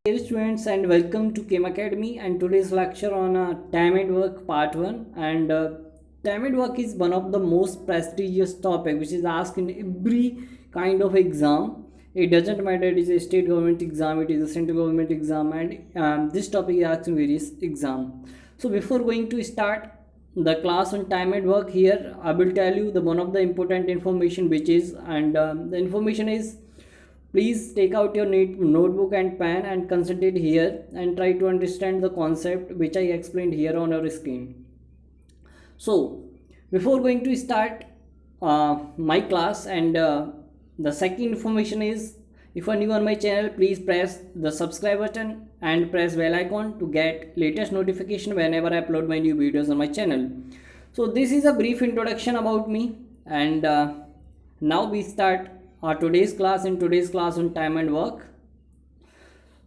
Dear students, and welcome to KM Academy and today's lecture on time and work part 1. And time and work is one of the most prestigious topic which is asked in every kind of exam. It doesn't matter it is a state government exam, it is a central government exam, and this topic is asked in various exam. So before going to start the class on time and work, here I will tell you the one of the important information which is, and the information is, please take out your notebook and pen and concentrate here and try to understand the concept which I explained here on your screen. So before going to start my class, and the second information is, if you are new on my channel, please press the subscribe button and press bell icon to get latest notification whenever I upload my new videos on my channel. So this is a brief introduction about me, and now we start today's class on time and work.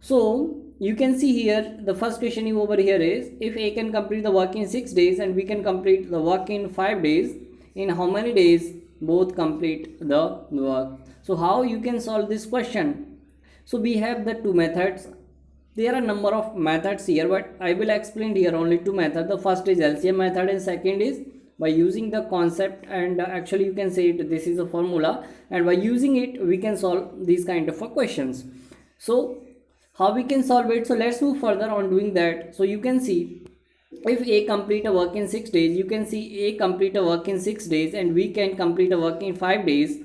So you can see here the first question over here is, if A can complete the work in 6 days and B can complete the work in 5 days, in how many days both complete the work? So how you can solve this question? So we have the two methods. There are number of methods here, but I will explain here only two methods. The first is LCM method and second is by using the concept, and actually you can say it, this is a formula, and by using it we can solve these kind of questions. So how we can solve it? So let's move further on doing that. So you can see, if A complete a work in 6 days, you can see A complete a work in 6 days and we can complete a work in 5 days.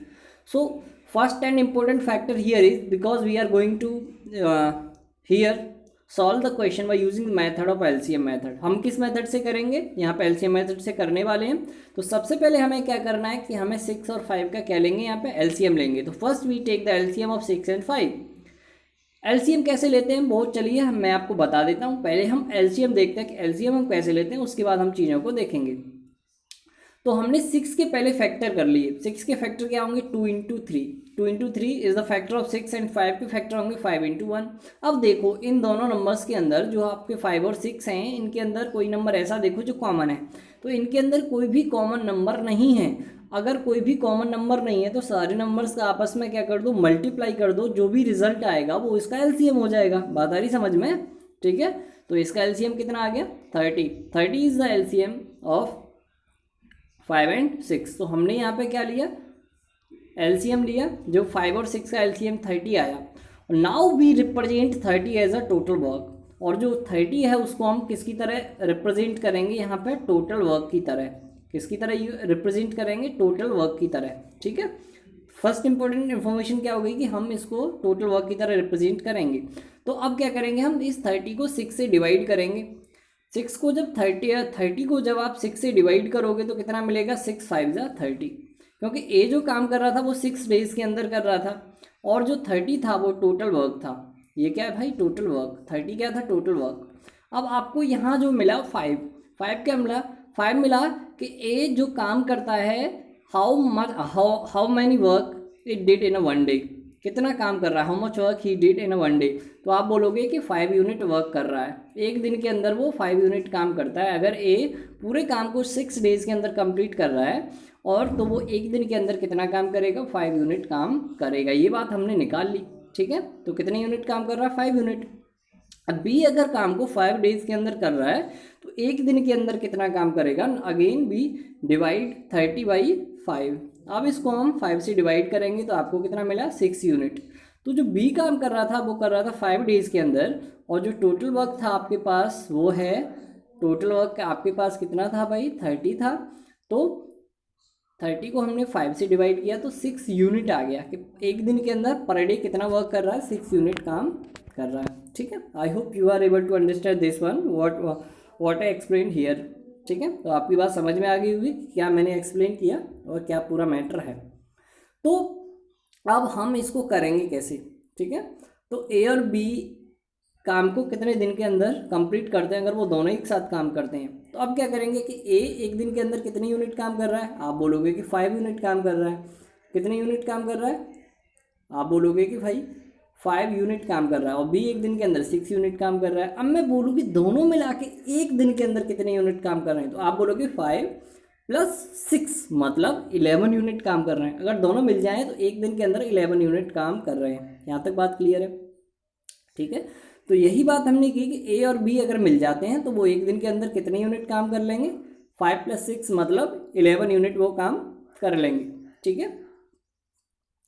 So first and important factor here is, because we are going to here solve the question by using method of LCM method. हम किस method से करेंगे? यहाँ पे LCM method से करने वाले हैं. तो सबसे पहले हमें क्या करना है कि हमें 6 और 5 का क्या लेंगे, यहाँ पे एलसीएम लेंगे. तो first we take the LCM of 6 and 5. LCM कैसे लेते हैं बहुत, चलिए मैं आपको बता देता हूँ. पहले हम एलसीएम देखते हैं कि एलसीएम हम कैसे लेते हैं, उसके बाद हम चीज़ों को देखेंगे. तो हमने 6 के पहले फैक्टर कर लिए. 6 के फैक्टर क्या होंगे? 2 into 3. 2 into 3 is the factor of 6 and 5 के फैक्टर होंगे 5 इंटू 1. अब देखो इन दोनों नंबर्स के अंदर जो आपके 5 और 6 हैं, इनके अंदर कोई नंबर ऐसा देखो जो कॉमन है. तो इनके अंदर कोई भी कॉमन नंबर नहीं है. अगर कोई भी कॉमन नंबर नहीं है तो सारे नंबर्स का आपस में क्या कर दो, मल्टीप्लाई कर दो. जो भी रिजल्ट आएगा वो इसका एलसीएम हो जाएगा. बात आ रही समझ में? ठीक है. तो इसका एलसीएम कितना आ गया? 30. 30 is the LCM of 5 and 6. तो हमने यहाँ पे क्या लिया? एलसीएम लिया, जो 5 और 6 का एलसीएम 30 आया. Now we represent 30 as a total work. और जो 30 है उसको हम किसकी तरह रिप्रेजेंट करेंगे? यहाँ पे टोटल वर्क की तरह. किसकी तरह रिप्रेजेंट करेंगे? टोटल वर्क की तरह. ठीक है. फर्स्ट इंपॉर्टेंट इन्फॉर्मेशन क्या हो गई कि हम इसको टोटल वर्क की तरह रिप्रेजेंट करेंगे. तो अब क्या करेंगे? हम इस 30 को 6 से डिवाइड करेंगे. 6 को जब 30 को जब आप 6 से डिवाइड करोगे तो कितना मिलेगा? 6 5 जा 30. क्योंकि ए जो काम कर रहा था वो 6 डेज के अंदर कर रहा था, और जो 30 था वो टोटल वर्क था. ये क्या है भाई? Total work. 30 क्या था? Total work. अब आपको यहाँ जो मिला 5 क्या मिला? 5 मिला कि ए जो काम करता है, how many work it did in a 1 day. कितना काम कर रहा है? How much work he did in a 1 day. तो आप बोलोगे कि 5 यूनिट वर्क कर रहा है. एक दिन के अंदर वो 5 यूनिट काम करता है. अगर ए पूरे काम को 6 डेज के अंदर कंप्लीट कर रहा है, और तो वो एक दिन के अंदर कितना काम करेगा? 5 यूनिट काम करेगा. ये बात हमने निकाल ली. ठीक है. तो कितने यूनिट काम कर रहा है? 5 यूनिट. अब बी अगर काम को 5 डेज के अंदर कर रहा है तो एक दिन के अंदर कितना काम करेगा? Again B divide 30 by 5. अब इसको हम 5 से डिवाइड करेंगे तो आपको कितना मिला? 6 यूनिट. तो जो बी काम कर रहा था वो कर रहा था 5 डेज के अंदर, और जो टोटल वर्क था आपके पास वो है, टोटल वर्क आपके पास कितना था भाई? 30 था. तो 30 को हमने 5 से डिवाइड किया तो 6 यूनिट आ गया कि एक दिन के अंदर पर डे कितना वर्क कर रहा है? 6 यूनिट काम कर रहा है. ठीक है. I hope you are able to understand this one what I explain here. ठीक है. तो आपकी बात समझ में आ गई होगी क्या मैंने एक्सप्लेन किया और क्या पूरा मैटर है. तो अब हम इसको करेंगे कैसे? ठीक है. तो ए और बी काम को कितने दिन के अंदर कंप्लीट करते हैं अगर वो दोनों एक साथ काम करते हैं? तो अब क्या करेंगे कि ए एक दिन के अंदर कितनी यूनिट काम कर रहा है? आप बोलोगे कि 5 यूनिट काम कर रहा है. कितने यूनिट काम कर रहा है? आप बोलोगे कि भाई 5 यूनिट काम कर रहा है. और बी एक दिन के अंदर 6 यूनिट काम कर रहा है. अब मैं बोलूँ कि दोनों मिला के एक दिन के अंदर कितने यूनिट काम कर रहे हैं? तो आप बोलोगे 5 + 6 मतलब 11 यूनिट काम कर रहे हैं. अगर दोनों मिल जाएँ तो एक दिन के अंदर 11 यूनिट काम कर रहे हैं. यहाँ तक बात क्लियर है? ठीक है. तो यही बात हमने की कि ए और बी अगर मिल जाते हैं तो वो एक दिन के अंदर कितने यूनिट काम कर लेंगे, 5 + 6 मतलब 11 यूनिट वो काम कर लेंगे। ठीक है,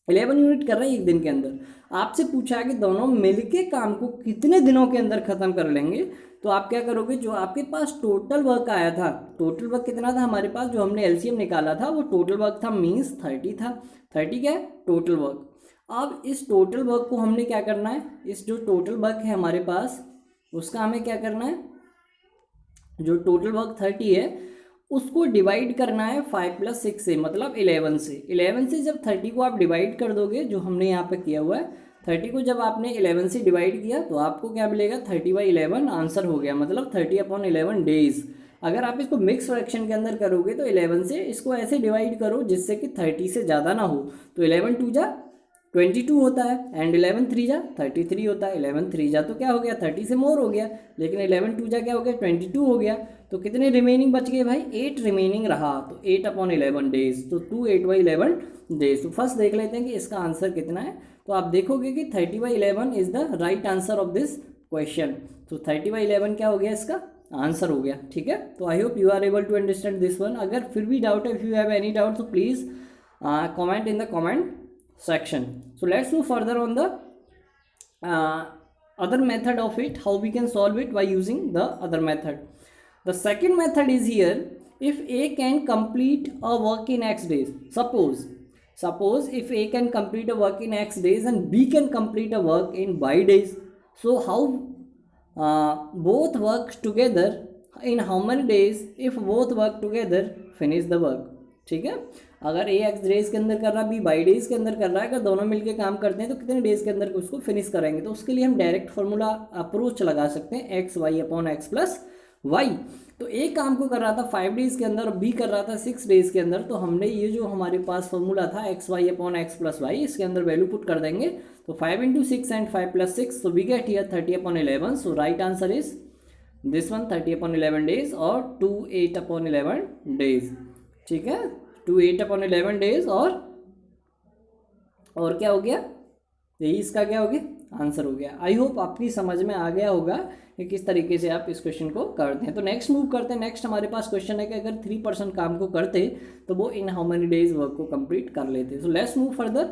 11 यूनिट कर रहे हैं एक दिन के अंदर। आपसे पूछा है कि दोनों मिलके काम को कितने दिनों के अंदर ख़त्म कर लेंगे, तो आप क्या करोगे, जो आपके पास टोटल वर्क आया था, टोटल वर्क कितना था हमारे पास, जो हमने एलसीएम निकाला था वो टोटल वर्क था, मीन्स 30 था। 30 क्या है, टोटल वर्क। अब इस टोटल वर्क को हमने क्या करना है, इस जो टोटल वर्क है हमारे पास उसका हमें क्या करना है, जो टोटल वर्क 30 है उसको डिवाइड करना है 5 + 6 से, मतलब 11 से। 11 से जब 30 को आप डिवाइड कर दोगे, जो हमने यहाँ पे किया हुआ है, 30 को जब आपने 11 से डिवाइड किया तो आपको क्या मिलेगा, 30/11 आंसर हो गया, मतलब 30/11 डेज। अगर आप इसको मिक्स फ्रैक्शन के अंदर करोगे तो 11 से इसको ऐसे डिवाइड करो जिससे कि 30 से ज़्यादा ना हो, तो 11 × 2 = 22 होता है, एंड 11 × 3 = 33 होता है। 11 × 3 = तो क्या हो गया, 30 से मोर हो गया, लेकिन 11 × 2 = क्या हो गया, 22 हो गया। तो कितने रिमेनिंग बच गए भाई, 8 रिमेनिंग रहा, तो 8/11 डेज, तो 2 8/11 डेज। तो फर्स्ट देख लेते हैं कि इसका आंसर कितना है। तो आप देखोगे कि 30/11 is the right answer of this question. तो 30/11 क्या हो गया, इसका आंसर हो गया। ठीक है, तो I hope you are able to understand this one. अगर फिर भी डाउट है, if you have any doubt, तो please comment in the comment section. So let's move further on the other method of it, how we can solve it by using the other method. The second method is here, if A can complete a work in X days. Suppose if A can complete a work in X days and B can complete a work in Y days, so how both work together in how many days, if both work together finish the work. ठीक है, अगर ए x days के अंदर कर रहा है, B Y days के अंदर कर रहा है, अगर दोनों मिलके काम करते हैं तो कितने डेज के अंदर उसको फिनिश करेंगे। तो उसके लिए हम डायरेक्ट फार्मूला अप्रोच लगा सकते हैं, XY/X + Y। तो ए काम को कर रहा था 5 डेज के अंदर और बी कर रहा था 6 डेज के अंदर, तो हमने ये जो हमारे पास फार्मूला था XY/X + Y, इसके अंदर वैल्यू पुट कर देंगे। तो 5 × 6 एंड 5 + 6, तो we get here 30/11। So right answer is this one, 30/11 days और 2 8/11 डेज। ठीक है, 2 8/11 डेज और क्या हो गया, यही इसका क्या हो गया, आंसर हो गया। आई होप आपकी समझ में आ गया होगा कि किस तरीके से आप इस क्वेश्चन को करते हैं। तो नेक्स्ट मूव करते हैं। नेक्स्ट हमारे पास क्वेश्चन है कि अगर 3% काम को करते तो वो in how many days work को कंप्लीट कर लेते। So let's move further.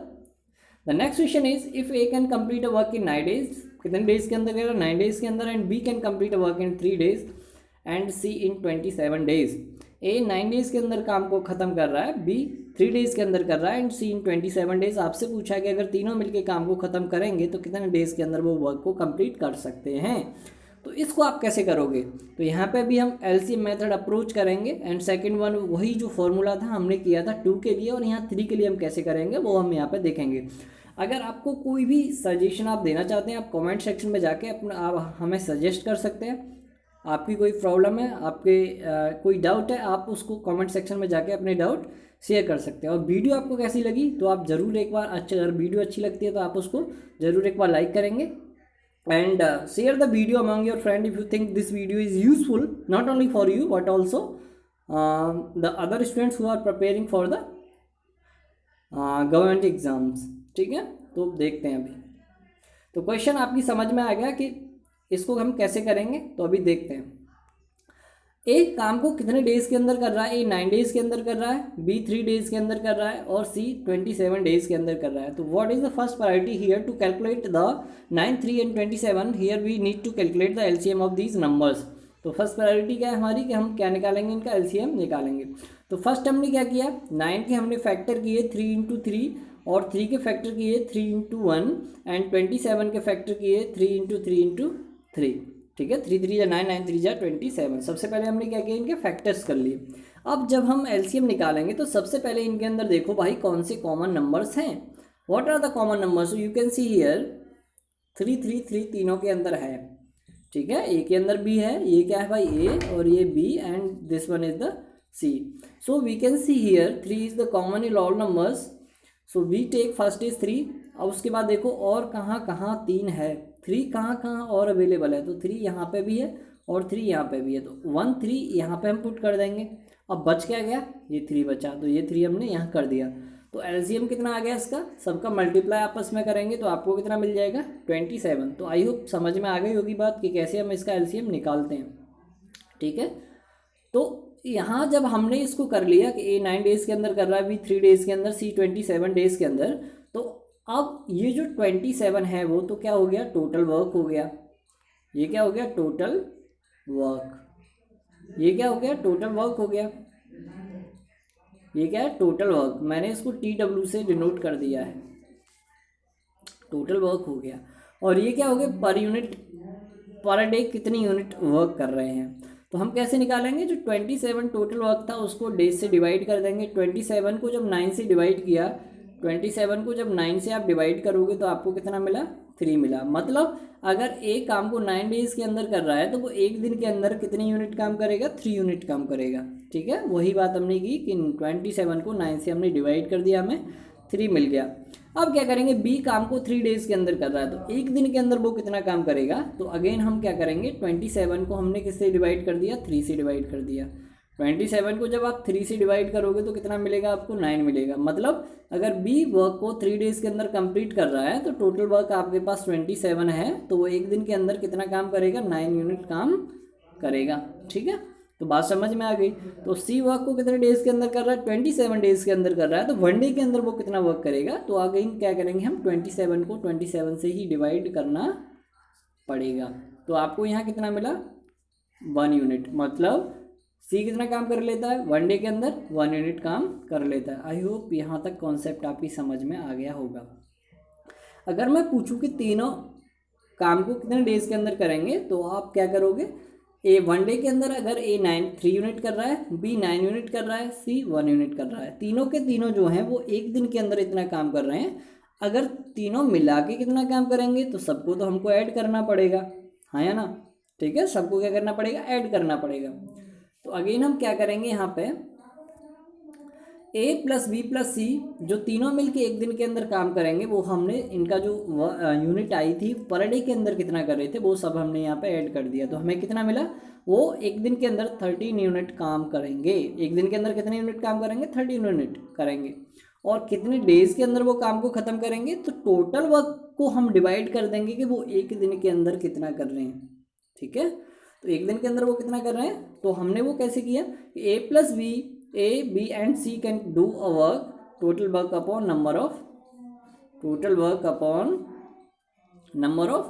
The next question is, if A can complete a work in 9 days, कितने डेज के अंदर करेगा, 9 डेज के अंदर, and B can complete a work in 3 days and C in 27 days. A 9 days के अंदर काम को ख़त्म कर रहा है, बी 3 डेज के अंदर कर रहा है, एंड सी इन 27 डेज। आपसे पूछा है कि अगर तीनों मिलके काम को ख़त्म करेंगे तो कितने डेज के अंदर वो वर्क को कंप्लीट कर सकते हैं। तो इसको आप कैसे करोगे, तो यहाँ पे भी हम एलसीएम मेथड अप्रोच करेंगे, एंड सेकंड वन वही जो फॉर्मूला था हमने किया था 2 के लिए, और यहाँ 3 के लिए हम कैसे करेंगे वो हम यहाँ पे देखेंगे। अगर आपको कोई भी सजेशन आप देना चाहते हैं, आप कमेंट सेक्शन में जाके अपना आप हमें सजेस्ट कर सकते हैं। आपकी कोई प्रॉब्लम है, आपके कोई डाउट है, आप उसको कमेंट सेक्शन में जाके अपने डाउट शेयर कर सकते हैं। और वीडियो आपको कैसी लगी तो आप ज़रूर एक बार, अगर वीडियो अच्छी लगती है तो आप उसको ज़रूर एक बार लाइक करेंगे, and share the video among your friend if you think this video is useful not only for you but also the other students who are preparing for the government exams. ठीक है, तो देखते हैं अभी। तो question आपकी समझ में आ गया कि इसको हम कैसे करेंगे, तो अभी देखते हैं। ए काम को कितने डेज के अंदर कर रहा है, ए 9 डेज के अंदर कर रहा है, बी 3 डेज के अंदर कर रहा है, और सी 27 डेज के अंदर कर रहा है। तो what is the first priority here to calculate the 9, 3 and 27। Here we need to calculate the LCM of these numbers. तो फर्स्ट प्रायोरिटी क्या है हमारी, कि हम क्या निकालेंगे, इनका एलसीएम निकालेंगे। तो फर्स्ट हमने क्या किया, 9 के हमने फैक्टर किए 3 × 3, और 3 के फैक्टर किए 3 × 1, एंड 27 के फैक्टर किए 3 × 3 × 3। ठीक है, 3 3 9, 9 3 27। सबसे पहले हमने क्या किया, इनके फैक्टर्स कर लिए। अब जब हम एलसीएम निकालेंगे तो सबसे पहले इनके अंदर देखो भाई कौन से कॉमन नंबर्स हैं, what are the common numbers. You can see here 3 3 3 तीनों के अंदर है। ठीक है, ए के अंदर बी है, ये क्या है भाई ए, और ये B, and this one is the C. So we can see here 3 is the common in all numbers, so we take first is 3। अब उसके बाद देखो और कहाँ कहाँ 3 है, 3 कहाँ कहाँ और अवेलेबल है, तो 3 यहाँ पे भी है और 3 यहाँ पे भी है, तो 1 3 यहाँ पे हम पुट कर देंगे। अब बच क्या गया, ये 3 बचा, तो ये 3 हमने यहाँ कर दिया। तो तो एलसीएम कितना आ गया इसका, सबका मल्टीप्लाई आपस में करेंगे तो आपको कितना मिल जाएगा 27। तो आई होप समझ में आ गई होगी बात कि कैसे हम इसका एलसीएम निकालते हैं। ठीक है, तो यहाँ जब हमने इसको कर लिया कि ए 9 डेज़ के अंदर कर रहा है, बी 3 डेज़ के अंदर, सी 27 डेज़ के अंदर, तो अब ये जो 27 है वो तो क्या हो गया, टोटल वर्क हो गया। ये क्या हो गया, टोटल वर्क। ये क्या हो गया, टोटल वर्क हो गया। ये क्या है, टोटल वर्क। मैंने इसको TW से डिनोट कर दिया है, टोटल वर्क हो गया। और ये क्या हो गया, पर यूनिट, पर डे कितनी यूनिट वर्क कर रहे हैं। तो हम कैसे निकालेंगे, जो 27 टोटल वर्क था उसको डेज से डिवाइड कर देंगे। 27 को जब 9 से डिवाइड किया, 27 को जब 9 से आप डिवाइड करोगे तो आपको कितना मिला, 3 मिला। मतलब अगर एक काम को 9 डेज़ के अंदर कर रहा है तो वो एक दिन के अंदर कितनी यूनिट काम करेगा, 3 यूनिट काम करेगा। ठीक है, वही बात हमने की कि 27 को 9 से हमने डिवाइड कर दिया, हमें 3 मिल गया। अब क्या करेंगे, बी काम को 3 डेज़ के अंदर कर रहा है तो एक दिन के अंदर वो कितना काम करेगा। तो अगेन हम क्या करेंगे, 27 को हमने किससे डिवाइड कर दिया, 3 से डिवाइड कर दिया। 27 को जब आप 3 से डिवाइड करोगे तो कितना मिलेगा आपको, 9 मिलेगा। मतलब अगर बी वर्क को 3 डेज़ के अंदर कंप्लीट कर रहा है तो टोटल वर्क आपके पास 27 है, तो वो एक दिन के अंदर कितना काम करेगा, 9 यूनिट काम करेगा। ठीक है, तो बात समझ में आ गई। तो सी वर्क को कितने डेज़ के अंदर कर रहा है, 27 डेज़ के अंदर कर रहा है, तो 1 डे के अंदर वो कितना वर्क करेगा। तो अगेन क्या करेंगे हम, 27 को 27 से ही डिवाइड करना पड़ेगा। तो आपको यहाँ कितना मिला, 1 यूनिट। मतलब सी कितना काम कर लेता है, 1 डे के अंदर 1 यूनिट काम कर लेता है। आई होप यहाँ तक कॉन्सेप्ट आपकी समझ में आ गया होगा। अगर मैं पूछूं कि तीनों काम को कितने डेज़ के अंदर करेंगे तो आप क्या करोगे, ए 1 डे के अंदर अगर ए 3 यूनिट कर रहा है, बी 9 यूनिट कर रहा है, सी 1 यूनिट कर रहा है, तीनों के तीनों जो हैं वो एक दिन के अंदर इतना काम कर रहे हैं। अगर तीनों मिला के कितना काम करेंगे तो सबको तो हमको ऐड करना पड़ेगा, हाँ या ना। ठीक है, सबको क्या करना पड़ेगा, ऐड करना पड़ेगा। तो अगेन हम क्या करेंगे, यहाँ पे ए प्लस बी प्लस सी जो तीनों मिलके एक दिन के अंदर काम करेंगे, वो हमने इनका जो यूनिट आई थी पर डे के अंदर कितना कर रहे थे वो सब हमने यहाँ पे ऐड कर दिया। तो हमें कितना मिला, वो एक दिन के अंदर 13 यूनिट काम करेंगे। एक दिन के अंदर कितने यूनिट काम करेंगे, 13 यूनिट करेंगे। और कितने डेज के अंदर वो काम को ख़त्म करेंगे, तो टोटल वर्क को हम डिवाइड कर देंगे कि वो एक दिन के अंदर कितना कर रहे हैं। ठीक है, तो एक दिन के अंदर वो कितना कर रहे हैं, तो हमने वो कैसे किया, A plus B, A, B and C can do a work, total work upon number of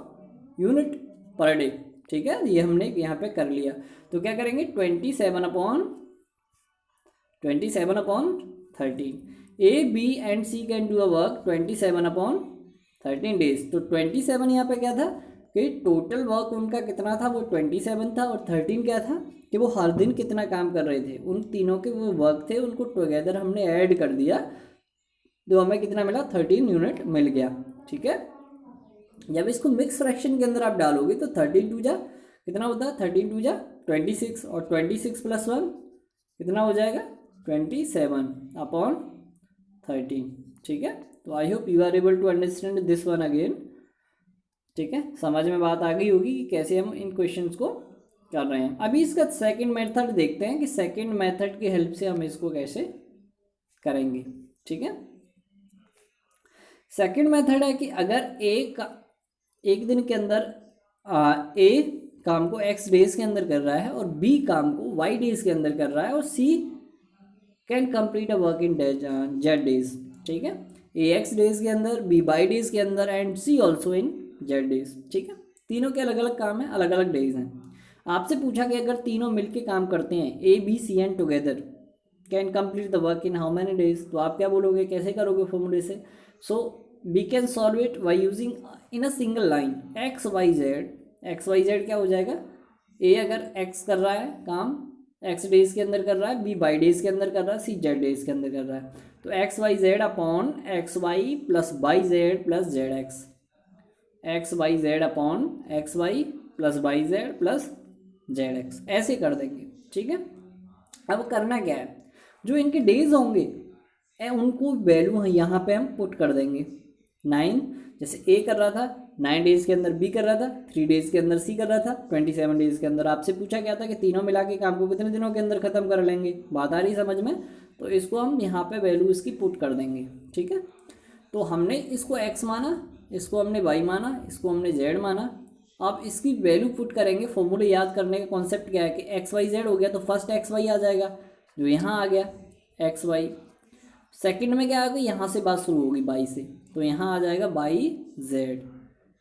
unit per day. ठीक है, ये हमने यहाँ पे कर लिया। तो क्या करेंगे, 27 upon 13। A, B and C can do a work 27 upon 13 days. तो 27 यहाँ पे क्या था कि टोटल वर्क उनका कितना था, वो 27 था। और 13 क्या था कि वो हर दिन कितना काम कर रहे थे। उन तीनों के वो वर्क थे, उनको टुगेदर हमने ऐड कर दिया तो हमें कितना मिला, 13 यूनिट मिल गया। ठीक है, जब इसको मिक्स फ्रैक्शन के अंदर आप डालोगे तो 13 टू जा कितना होता है, 13 टू जा 26, और 26 प्लस 1 कितना हो जाएगा, 27 अपॉन 13। ठीक है, तो I hope you are able to understand this one again. ठीक है, समझ में बात आ गई होगी कि कैसे हम इन क्वेश्चंस को कर रहे हैं। अभी इसका सेकंड मेथड देखते हैं कि सेकंड मेथड की हेल्प से हम इसको कैसे करेंगे। ठीक है, सेकंड मेथड है कि अगर एक दिन के अंदर ए काम को x डेज के अंदर कर रहा है और बी काम को y डेज के अंदर कर रहा है, और C can complete a work in z days. ठीक है, ए x डेज के अंदर, बी y डेज के अंदर, and C also in z days. ठीक है, तीनों के अलग अलग काम है, अलग अलग डेज हैं। आपसे पूछा कि अगर तीनों मिलके काम करते हैं, A B C and together can complete the work in how many days, तो आप क्या बोलोगे, कैसे करोगे फॉर्मूले से। So we can solve it by using in a single line X Y Z. X Y Z क्या हो जाएगा, ए अगर एक्स कर रहा है काम, एक्स डेज के अंदर कर रहा है, बी वाई डेज के अंदर कर रहा है, सी जेड डेज के अंदर कर rहा है, तो X Y Z upon X Y plus Y Z plus Z X, X Y Z upon X Y plus Y Z plus Z X, ऐसे कर देंगे। ठीक है, अब करना क्या है, जो इनके डेज होंगे उनको वैल्यू यहाँ पे हम पुट कर देंगे। 9 जैसे ए कर रहा था 9 डेज़ के अंदर बी कर रहा था, 3 डेज़ के अंदर सी कर रहा था, 27 डेज़ के अंदर आपसे पूछा गया था कि तीनों मिला के काम को कितने दिनों के अंदर ख़त्म कर लेंगे। बात आ रही समझ में? तो इसको हम यहाँ पे वैल्यू इसकी पुट कर देंगे। ठीक है, तो हमने इसको x माना, इसको हमने y माना, इसको हमने z माना। अब इसकी वैल्यू पुट करेंगे। फॉर्मूले याद करने का कॉन्सेप्ट क्या है कि एक्स वाई जेड हो गया तो फर्स्ट एक्स वाई आ जाएगा जो यहाँ आ गया एक्स वाई। सेकंड में क्या आएगा, यहाँ से बात शुरू होगी बाई से, तो यहाँ आ जाएगा बाई जेड।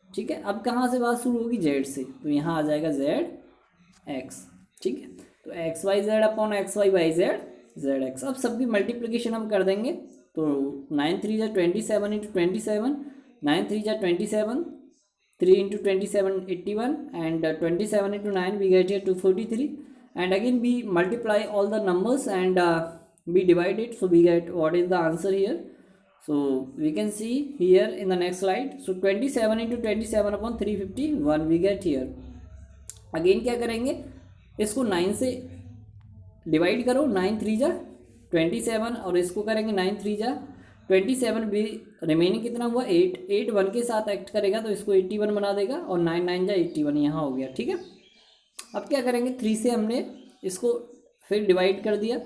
ठीक है, अब कहाँ से बात शुरू होगी, जेड से, तो यहाँ आ जाएगा जेड एक्स। ठीक है, तो X Y Z upon X Y by Z Z X. अब सबकी मल्टीप्लिकेशन हम कर देंगे तो 9 3 जा 27 इंटू 27, 9 3 जा 27, 3 into 27 81 and 27 into 9 we get here 243 and again we multiply all the numbers and we divide it, so we get what is the answer here. So we can see here in the next slide, so 27 into 27 upon 351 we get here. again क्या करेंगे, इसको 9 से divide करो, 9 3 जा 27 और इसको करेंगे 9 3 जा 27 भी, रिमेनिंग कितना हुआ 8, 8 1 के साथ एक्ट करेगा तो इसको 81 बना देगा और 9 9 जा 81 यहाँ हो गया। ठीक है, अब क्या करेंगे, 3 से हमने इसको फिर डिवाइड कर दिया,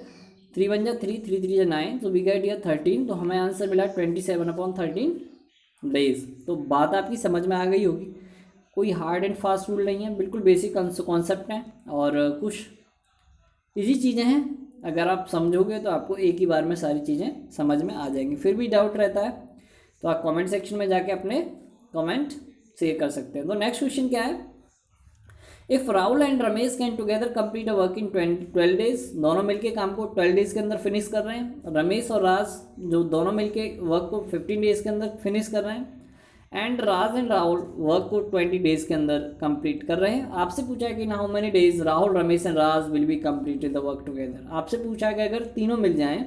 3 1 जा 3, 3 3 जा 9, तो वी गेट हियर 13, तो हमें आंसर मिला 27 अपॉन 13 डेज। तो बात आपकी समझ में आ गई होगी, कोई हार्ड एंड फास्ट रूल नहीं है, बिल्कुल बेसिक कॉन्सेप्ट है और कुछ इजी चीज़ें हैं। अगर आप समझोगे तो आपको एक ही बार में सारी चीज़ें समझ में आ जाएंगी। फिर भी डाउट रहता है तो आप कमेंट सेक्शन में जाके अपने कमेंट शेयर कर सकते हैं। तो नेक्स्ट क्वेश्चन क्या है, if Rahul and Ramesh can together complete a work in 12 days, दोनों मिलके काम को 12 डेज के अंदर फिनिश कर रहे हैं। रमेश और राज जो दोनों मिलके वर्क को 15 डेज के अंदर फिनिश कर रहे हैं and Raj and Rahul work को 20 डेज के अंदर कंप्लीट कर रहे हैं। आपसे पूछा है कि इन how many days Rahul Ramesh and Raj will be completed the work together. आपसे पूछा है कि अगर तीनों मिल जाएं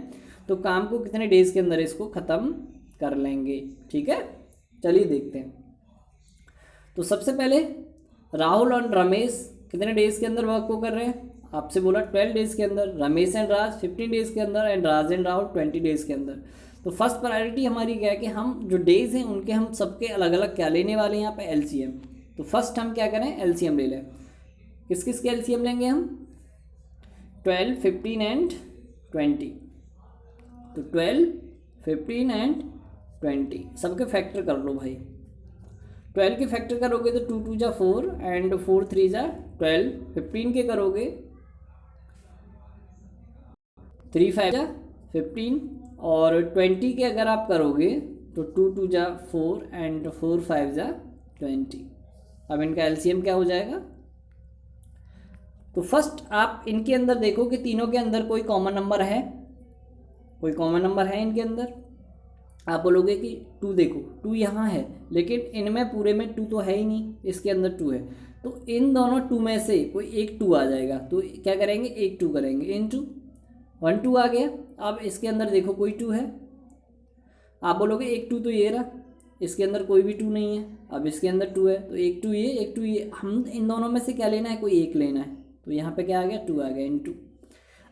तो काम को कितने डेज के अंदर इसको ख़त्म कर लेंगे। ठीक है, चलिए देखते हैं। तो सबसे पहले राहुल और रमेश कितने डेज के अंदर वर्क को कर रहे हैं, आपसे बोला 12 डेज के अंदर, रमेश एंड राज 15 डेज के अंदर and Raj and Rahul 20 days के अंदर। तो फर्स्ट प्रायोरिटी हमारी क्या है कि हम जो डेज हैं उनके हम सबके अलग अलग क्या लेने वाले हैं यहाँ पे एलसीएम। तो फर्स्ट हम क्या करें, एलसीएम ले लें। किस किस के एलसीएम लेंगे हम, 12 15 एंड 20। तो 12 15 एंड 20 सबके फैक्टर कर लो भाई। 12 के फैक्टर करोगे तो 2 2 जा 4 एंड 4 3 जा 12। 15 के करोगे 3 5 जा 15 और 20 के अगर आप करोगे तो 2 2 जा 4 एंड 4 5 जा 20। अब इनका एलसीएम क्या हो जाएगा, तो फर्स्ट आप इनके अंदर देखो कि तीनों के अंदर कोई कॉमन नंबर है, कोई कॉमन नंबर है इनके अंदर। आप बोलोगे कि 2 देखो 2 यहाँ है लेकिन इनमें पूरे में 2 तो है ही नहीं, इसके अंदर 2 है, तो इन दोनों 2 में से कोई एक 2 आ जाएगा। तो क्या करेंगे, एक 2 करेंगे, इनटू 1 2 आ गया। अब इसके अंदर देखो कोई 2 है, आप बोलोगे एक 2 तो ये रहा, इसके अंदर कोई भी 2 नहीं है। अब इसके अंदर 2 है तो एक 2 ये एक 2 ये, हम इन दोनों में से क्या लेना है, कोई एक लेना है। तो यहाँ पे क्या आ गया, 2 आ गया इन 2।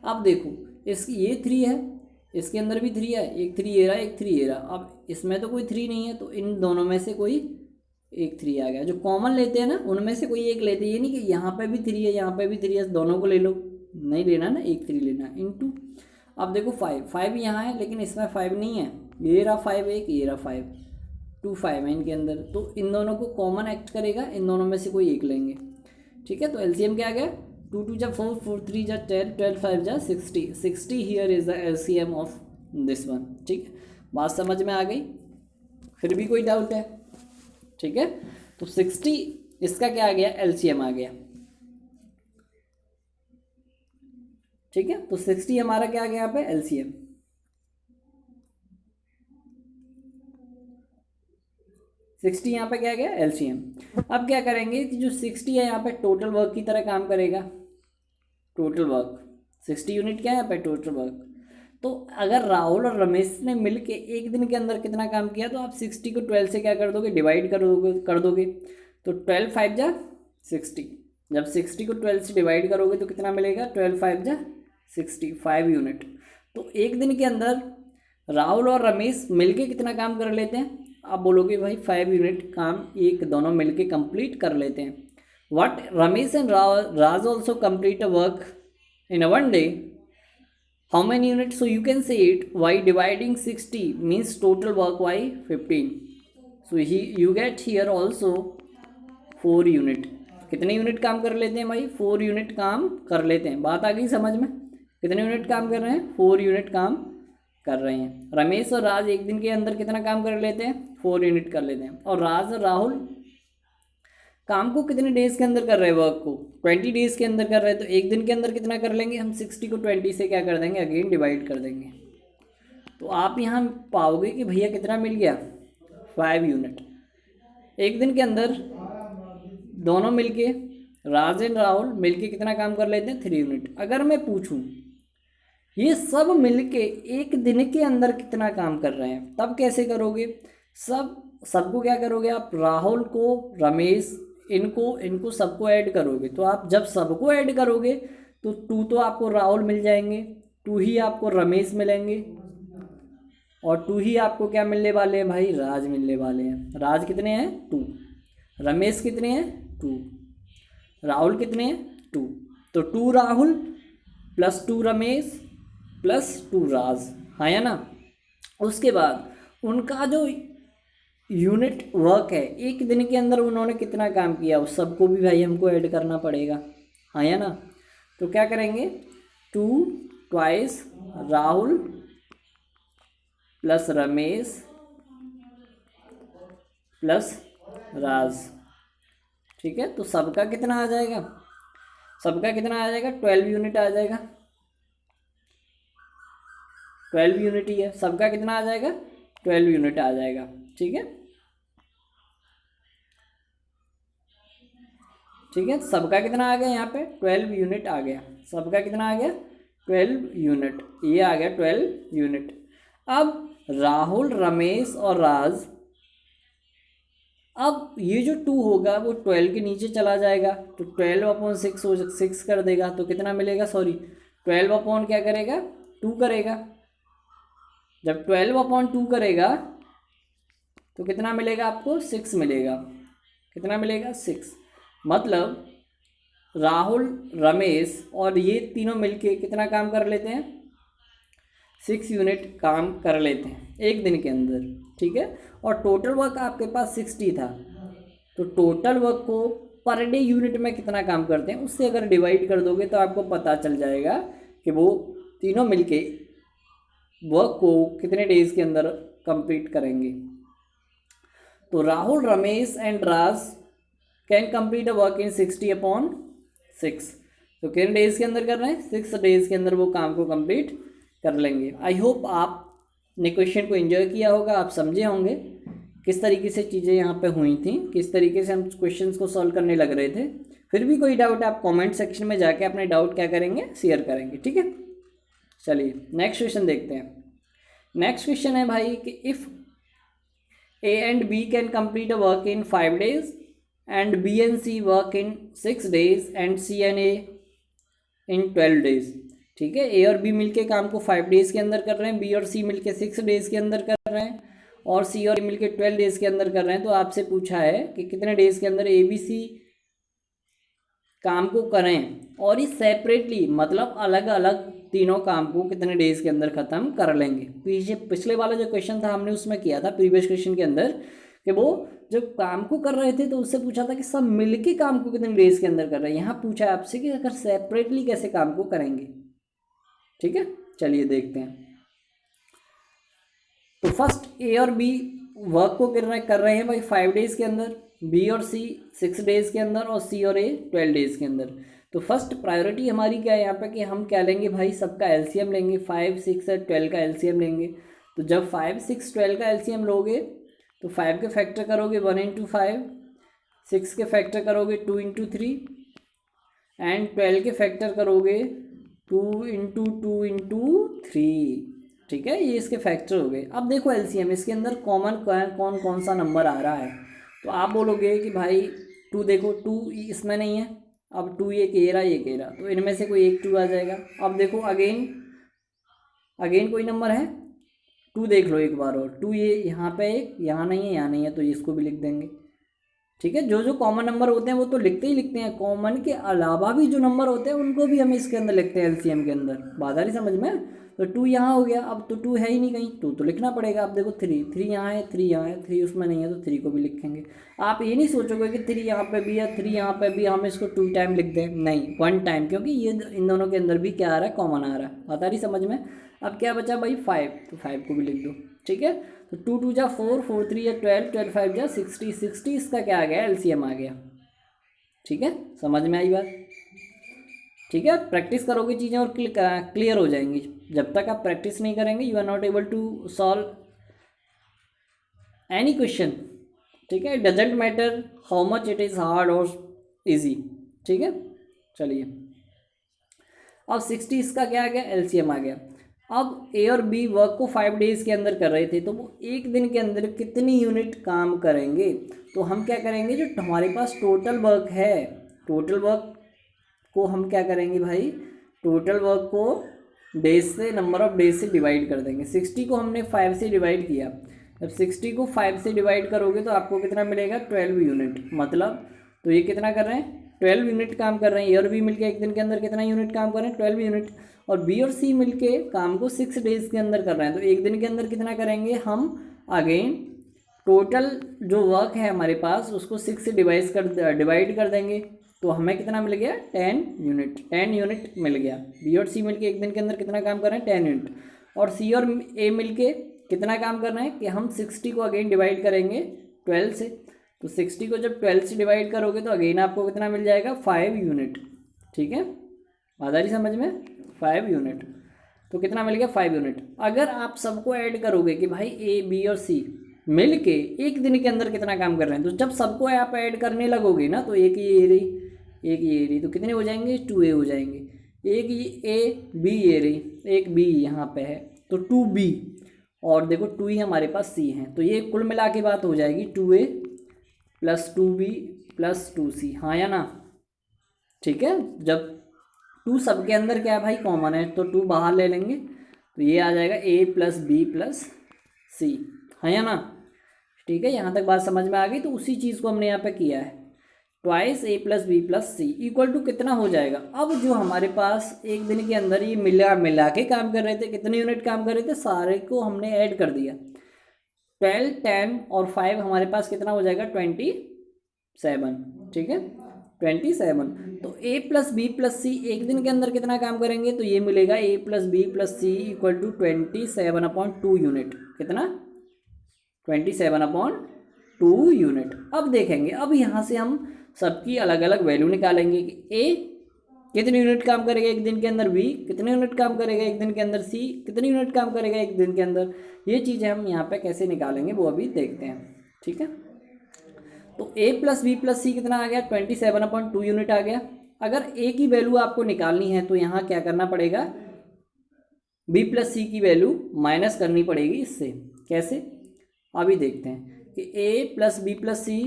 अब देखो इसकी ये 3 है, इसके अंदर भी 3 है, एक 3 ये रहा एक 3 ये रहा। अब इसमें तो कोई 3 नहीं है तो इन दोनों में से कोई एक 3 आ गया। जो कॉमन लेते हैं ना उनमें से कोई एक लेते हैं, ये नहीं कि यहाँ पे भी 3 है यहाँ पे भी 3 है दोनों को ले लो, नहीं लेना ना, एक 3 लेना इनटू। अब देखो 5 यहाँ है लेकिन इसमें 5 नहीं है, ये रहा 5 एक, ये रहा 5, 2 5 है इनके अंदर। तो इन दोनों को कॉमन एक्ट करेगा, इन दोनों में से कोई एक लेंगे। ठीक है, तो एलसीएम क्या आ गया, 2 2 जा 4 4 3 जा 10 12 5 जा 60 60 here is the LCM of this one. ठीक है, बात समझ में आ गई, फिर भी कोई डाउट है। ठीक है, तो 60 इसका क्या आ गया, एलसीएम आ गया। ठीक है, तो 60 हमारा क्या आ गया यहाँ पे, एलसीएम। सिक्सटी यहाँ पे क्या गया, एलसीएम। अब क्या करेंगे कि जो 60 है यहाँ पे टोटल वर्क की तरह काम करेगा, टोटल वर्क 60 यूनिट क्या है यहाँ पे, टोटल वर्क। तो अगर राहुल और रमेश ने मिलके एक दिन के अंदर कितना काम किया तो आप 60 को 12 से क्या कर दोगे, डिवाइड कर दोगे। तो 12 5 जा 60, जब 60 को 12 से डिवाइड करोगे तो कितना मिलेगा, 12 5 जा 60, 5 यूनिट। तो एक दिन के अंदर राहुल और रमेश मिलके कितना काम कर लेते हैं, आप बोलोगे भाई 5 यूनिट काम एक दोनों मिलके कंप्लीट कर लेते हैं. What Ramesh and Raj also complete a work in a one day. How many units? So you can say it by dividing 60 means total work by 15. So you get here also 4 unit. कितने unit काम कर लेते हैं भाई? 4 unit काम कर लेते हैं. बात आ गई समझ में? कितने यूनिट काम कर रहे हैं? 4 यूनिट काम कर रहे हैं. रमेश और राज एक दिन के अंदर कितना काम कर लेते हैं? 4 यूनिट कर लेते हैं. और राज और राहुल काम को कितने डेज के अंदर कर रहे हैं? वर्क को 20 डेज के अंदर कर रहे हैं. तो एक दिन के अंदर कितना कर लेंगे हम? 60 को 20 से क्या कर देंगे? अगेन डिवाइड कर देंगे. तो आप यहाँ पाओगे कि भैया कितना मिल गया? 5 यूनिट. एक दिन के अंदर दोनों मिलके राज एंड राहुल मिलके कितना काम कर लेते हैं? 3 यूनिट. अगर मैं पूछूं ये सब मिलके एक दिन के अंदर कितना काम कर रहे हैं, तब कैसे करोगे? सबको क्या करोगे आप? राहुल को, रमेश, इनको सबको ऐड करोगे. तो आप जब सबको ऐड करोगे तो 2 तो आपको राहुल मिल जाएंगे, 2 ही आपको रमेश मिलेंगे, और 2 ही आपको क्या मिलने वाले हैं भाई? राज मिलने वाले हैं. राज कितने हैं? 2. रमेश कितने हैं? 2. राहुल कितने हैं? 2. तो 2 राहुल प्लस 2 रमेश प्लस 2 राज, हाँ या ना? उसके बाद उनका जो यूनिट वर्क है एक दिन के अंदर उन्होंने कितना काम किया उस सबको भी भाई हमको ऐड करना पड़ेगा, हाँ या ना? तो क्या करेंगे? 2 twice Rahul plus Ramesh plus Raj. ठीक है, तो सबका कितना आ जाएगा? सबका कितना आ जाएगा? 12 यूनिट आ जाएगा. 12 यूनिट ही है. सबका कितना आ जाएगा? 12 यूनिट आ जाएगा. ठीक है, ठीक है. सबका कितना आ गया यहाँ पे? 12 यूनिट आ गया. सबका कितना आ गया? 12 यूनिट. ये आ गया 12 यूनिट. अब राहुल, रमेश और राज, अब ये जो 2 होगा वो 12 के नीचे चला जाएगा, तो 12/6 हो 6 कर देगा. तो कितना मिलेगा? सॉरी 12 क्या करेगा? 2 करेगा. जब 12/2 करेगा तो कितना मिलेगा आपको? 6 मिलेगा. कितना मिलेगा? 6. मतलब राहुल, रमेश और ये तीनों मिलके कितना काम कर लेते हैं? 6 यूनिट काम कर लेते हैं एक दिन के अंदर. ठीक है, और टोटल वर्क आपके पास 60 था, तो टोटल वर्क को पर डे यूनिट में कितना काम करते हैं उससे अगर डिवाइड कर दोगे तो आपको पता चल जाएगा कि वो तीनों मिलके वर्क को कितने डेज के अंदर कंप्लीट करेंगे. तो Rahul, Ramesh and Raj can complete a work इन 60/6. तो कितने डेज के अंदर कर रहे हैं? 6 डेज के अंदर वो काम को कंप्लीट कर लेंगे. आई होप आपने क्वेश्चन को एंजॉय किया होगा, आप समझे होंगे किस तरीके से चीज़ें यहाँ पे हुई थी, किस तरीके से हम क्वेश्चंस को सॉल्व करने लग रहे थे. फिर भी कोई डाउट आप कमेंट सेक्शन में जाके अपने डाउट क्या करेंगे? शेयर करेंगे. ठीक है, चलिए नेक्स्ट क्वेश्चन देखते हैं. नेक्स्ट क्वेश्चन है भाई कि if A and B can complete a work in 5 days and B and C work in 6 days and C and A in 12 days. ठीक है, A और B मिलके काम को 5 डेज़ के अंदर कर रहे हैं, B और C मिलके 6 डेज़ के अंदर कर रहे हैं, और C और A मिलके 12 डेज़ के अंदर कर रहे हैं. तो आपसे पूछा है कि कितने डेज़ के अंदर A B C काम को करें, और ये सेपरेटली मतलब अलग अलग तीनों काम को कितने डेज़ के अंदर ख़त्म कर लेंगे. पिछले वाला जो क्वेश्चन था हमने उसमें किया था प्रीवियस क्वेश्चन के अंदर कि वो जब काम को कर रहे थे तो उससे पूछा था कि सब मिलके काम को कितने डेज़ के अंदर कर रहे हैं. यहाँ पूछा है आपसे कि अगर सेपरेटली कैसे काम को करेंगे. ठीक है, चलिए देखते हैं. तो फर्स्ट ए और बी वर्क को कर रहे हैं भाई 5 डेज़ के अंदर, बी और सी 6 डेज़ के अंदर, और सी और ए 12 डेज़ के अंदर. तो फर्स्ट प्रायोरिटी हमारी क्या है यहाँ पे कि हम क्या लेंगे भाई? सबका एलसीएम लेंगे. 5, 6 और 12 का एलसीएम लेंगे. तो जब 5, 6, 12 का एलसीएम लोगे तो 5 के फैक्टर करोगे 1 × 5, 6 के फैक्टर करोगे 2 × 3 एंड 12 के फैक्टर करोगे 2 × 2 × 3. ठीक है, ये इसके फैक्टर हो गए. अब देखो एलसीएम, इसके अंदर कॉमन कौन कौन सा नंबर आ रहा है. तो आप बोलोगे कि भाई 2 देखो, 2 इसमें नहीं है. अब 2 ये कह रहा, तो इनमें से कोई एक 2 आ जाएगा. अब देखो अगेन कोई नंबर है टू देख लो एक बार और, टू ये यहाँ पे एक, यहाँ नहीं है, यहाँ नहीं है, तो इसको भी लिख देंगे। ठीक है, जो जो कॉमन नंबर होते हैं वो तो लिखते ही लिखते हैं, कॉमन के अलावा भी जो नंबर होते हैं उनको भी हम इसके अंदर लिखते हैं एलसीएम के अंदर। बात आ रही समझ में? तो टू यहाँ हो गया, अब तो टू है ही नहीं कहीं, टू तो लिखना पड़ेगा। अब देखो थ्री, थ्री यहाँ है, थ्री यहाँ है, थ्री उसमें नहीं है तो थ्री को भी लिखेंगे। आप ये नहीं सोचोगे कि थ्री यहाँ पे भी है, थ्री यहाँ पे भी, हम इसको टू टाइम लिख दें, नहीं, वन टाइम, क्योंकि ये इन दोनों के अंदर भी क्या आ रहा है, कॉमन आ रहा है। बात आ रही समझ में? अब क्या बचा भाई, फाइव, तो फाइव को भी लिख दो। ठीक है, तो टू टू जा फोर, फोर थ्री या ट्वेल्व, ट्वेल्व फाइव जा सिक्सटी, सिक्सटी इसका क्या आ गया, एलसीएम आ गया। ठीक है, समझ में आई बात? ठीक है, प्रैक्टिस करोगे चीज़ें और क्लियर हो जाएंगी। जब तक आप प्रैक्टिस नहीं करेंगे you are not able to solve any question. ठीक है, it doesn't matter how much it is hard और इजी। ठीक है, चलिए अब 60 इसका क्या आ गया, एलसीएम आ गया। अब ए और बी वर्क को 5 डेज़ के अंदर कर रहे थे, तो वो एक दिन के अंदर कितनी यूनिट काम करेंगे? तो हम क्या करेंगे, जो हमारे पास टोटल वर्क है, टोटल वर्क को हम क्या करेंगे भाई, टोटल वर्क को डेज से, नंबर ऑफ डेज से डिवाइड कर देंगे। 60 को हमने 5 से डिवाइड किया, जब 60 को 5 से डिवाइड करोगे तो आपको कितना मिलेगा, 12 यूनिट। मतलब तो ये कितना कर रहे हैं, 12 यूनिट काम कर रहे हैं। ए और बी मिलके एक दिन के अंदर कितना यूनिट काम कर रहे हैं, 12 यूनिट। और बी और सी मिलके काम को 6 डेज के अंदर कर रहे हैं, तो एक दिन के अंदर कितना करेंगे हम, अगेन टोटल जो वर्क है हमारे पास उसको 6 से डिवाइड कर देंगे, तो हमें कितना मिल गया, 10 यूनिट। 10 यूनिट मिल गया। बी और सी मिलके एक दिन के अंदर कितना काम कर रहे हैं, 10 यूनिट। और सी और ए मिलके कितना काम कर रहे हैं कि हम 60 को अगेन डिवाइड करेंगे 12 से, तो 60 को जब 12 से डिवाइड करोगे तो अगेन आपको कितना मिल जाएगा, 5 यूनिट। ठीक है, बात आ रही समझ में, 5 यूनिट। तो कितना मिल गया, 5 यूनिट। अगर आप सबको ऐड करोगे कि भाई ए बी और सी मिल के एक दिन के अंदर कितना काम कर रहे हैं, तो जब सबको आप ऐड करने लगोगे ना, तो एक ये रही, एक ये रही, तो कितने हो जाएंगे, 2A हो जाएंगे। एक ये ए बी ये रही, एक बी यहाँ पे है तो 2B, और देखो 2 ही हमारे पास C है, तो ये कुल मिला के बात हो जाएगी 2A plus 2B plus 2C, हाँ या ना? ठीक है, जब 2 सबके अंदर क्या है भाई, कॉमन है, तो 2 बाहर ले लेंगे, तो ये आ जाएगा A plus B plus C, हाँ या ना? ठीक है, यहाँ तक बात समझ में आ गई। तो उसी चीज़ को हमने यहाँ पे किया है, twice A plus B plus C equal to कितना हो जाएगा। अब जो हमारे पास एक दिन के अंदर ये मिला के काम कर रहे थे, कितने यूनिट काम कर रहे थे, सारे को हमने ऐड कर दिया, 12, 10 और 5 हमारे पास कितना हो जाएगा, 27। ठीक है, 27। तो A प्लस बी प्लस सी एक दिन के अंदर कितना काम करेंगे, तो ये मिलेगा A plus B plus C equal to 27/2 unit. कितना, 27/2 यूनिट। अब देखेंगे, अब यहाँ से हम सबकी अलग अलग वैल्यू निकालेंगे कि ए कितने यूनिट काम करेगा एक दिन के अंदर, बी कितने यूनिट काम करेगा एक दिन के अंदर, सी कितने यूनिट काम करेगा एक दिन के अंदर। ये चीज़ें हम यहाँ पे कैसे निकालेंगे वो अभी देखते हैं। ठीक है, तो ए प्लस बी प्लस सी कितना आ गया, 27/2 यूनिट आ गया। अगर ए की वैल्यू आपको निकालनी है तो यहाँ क्या करना पड़ेगा, बी प्लस सी की वैल्यू माइनस करनी पड़ेगी इससे। कैसे, अभी देखते हैं कि A plus B plus C,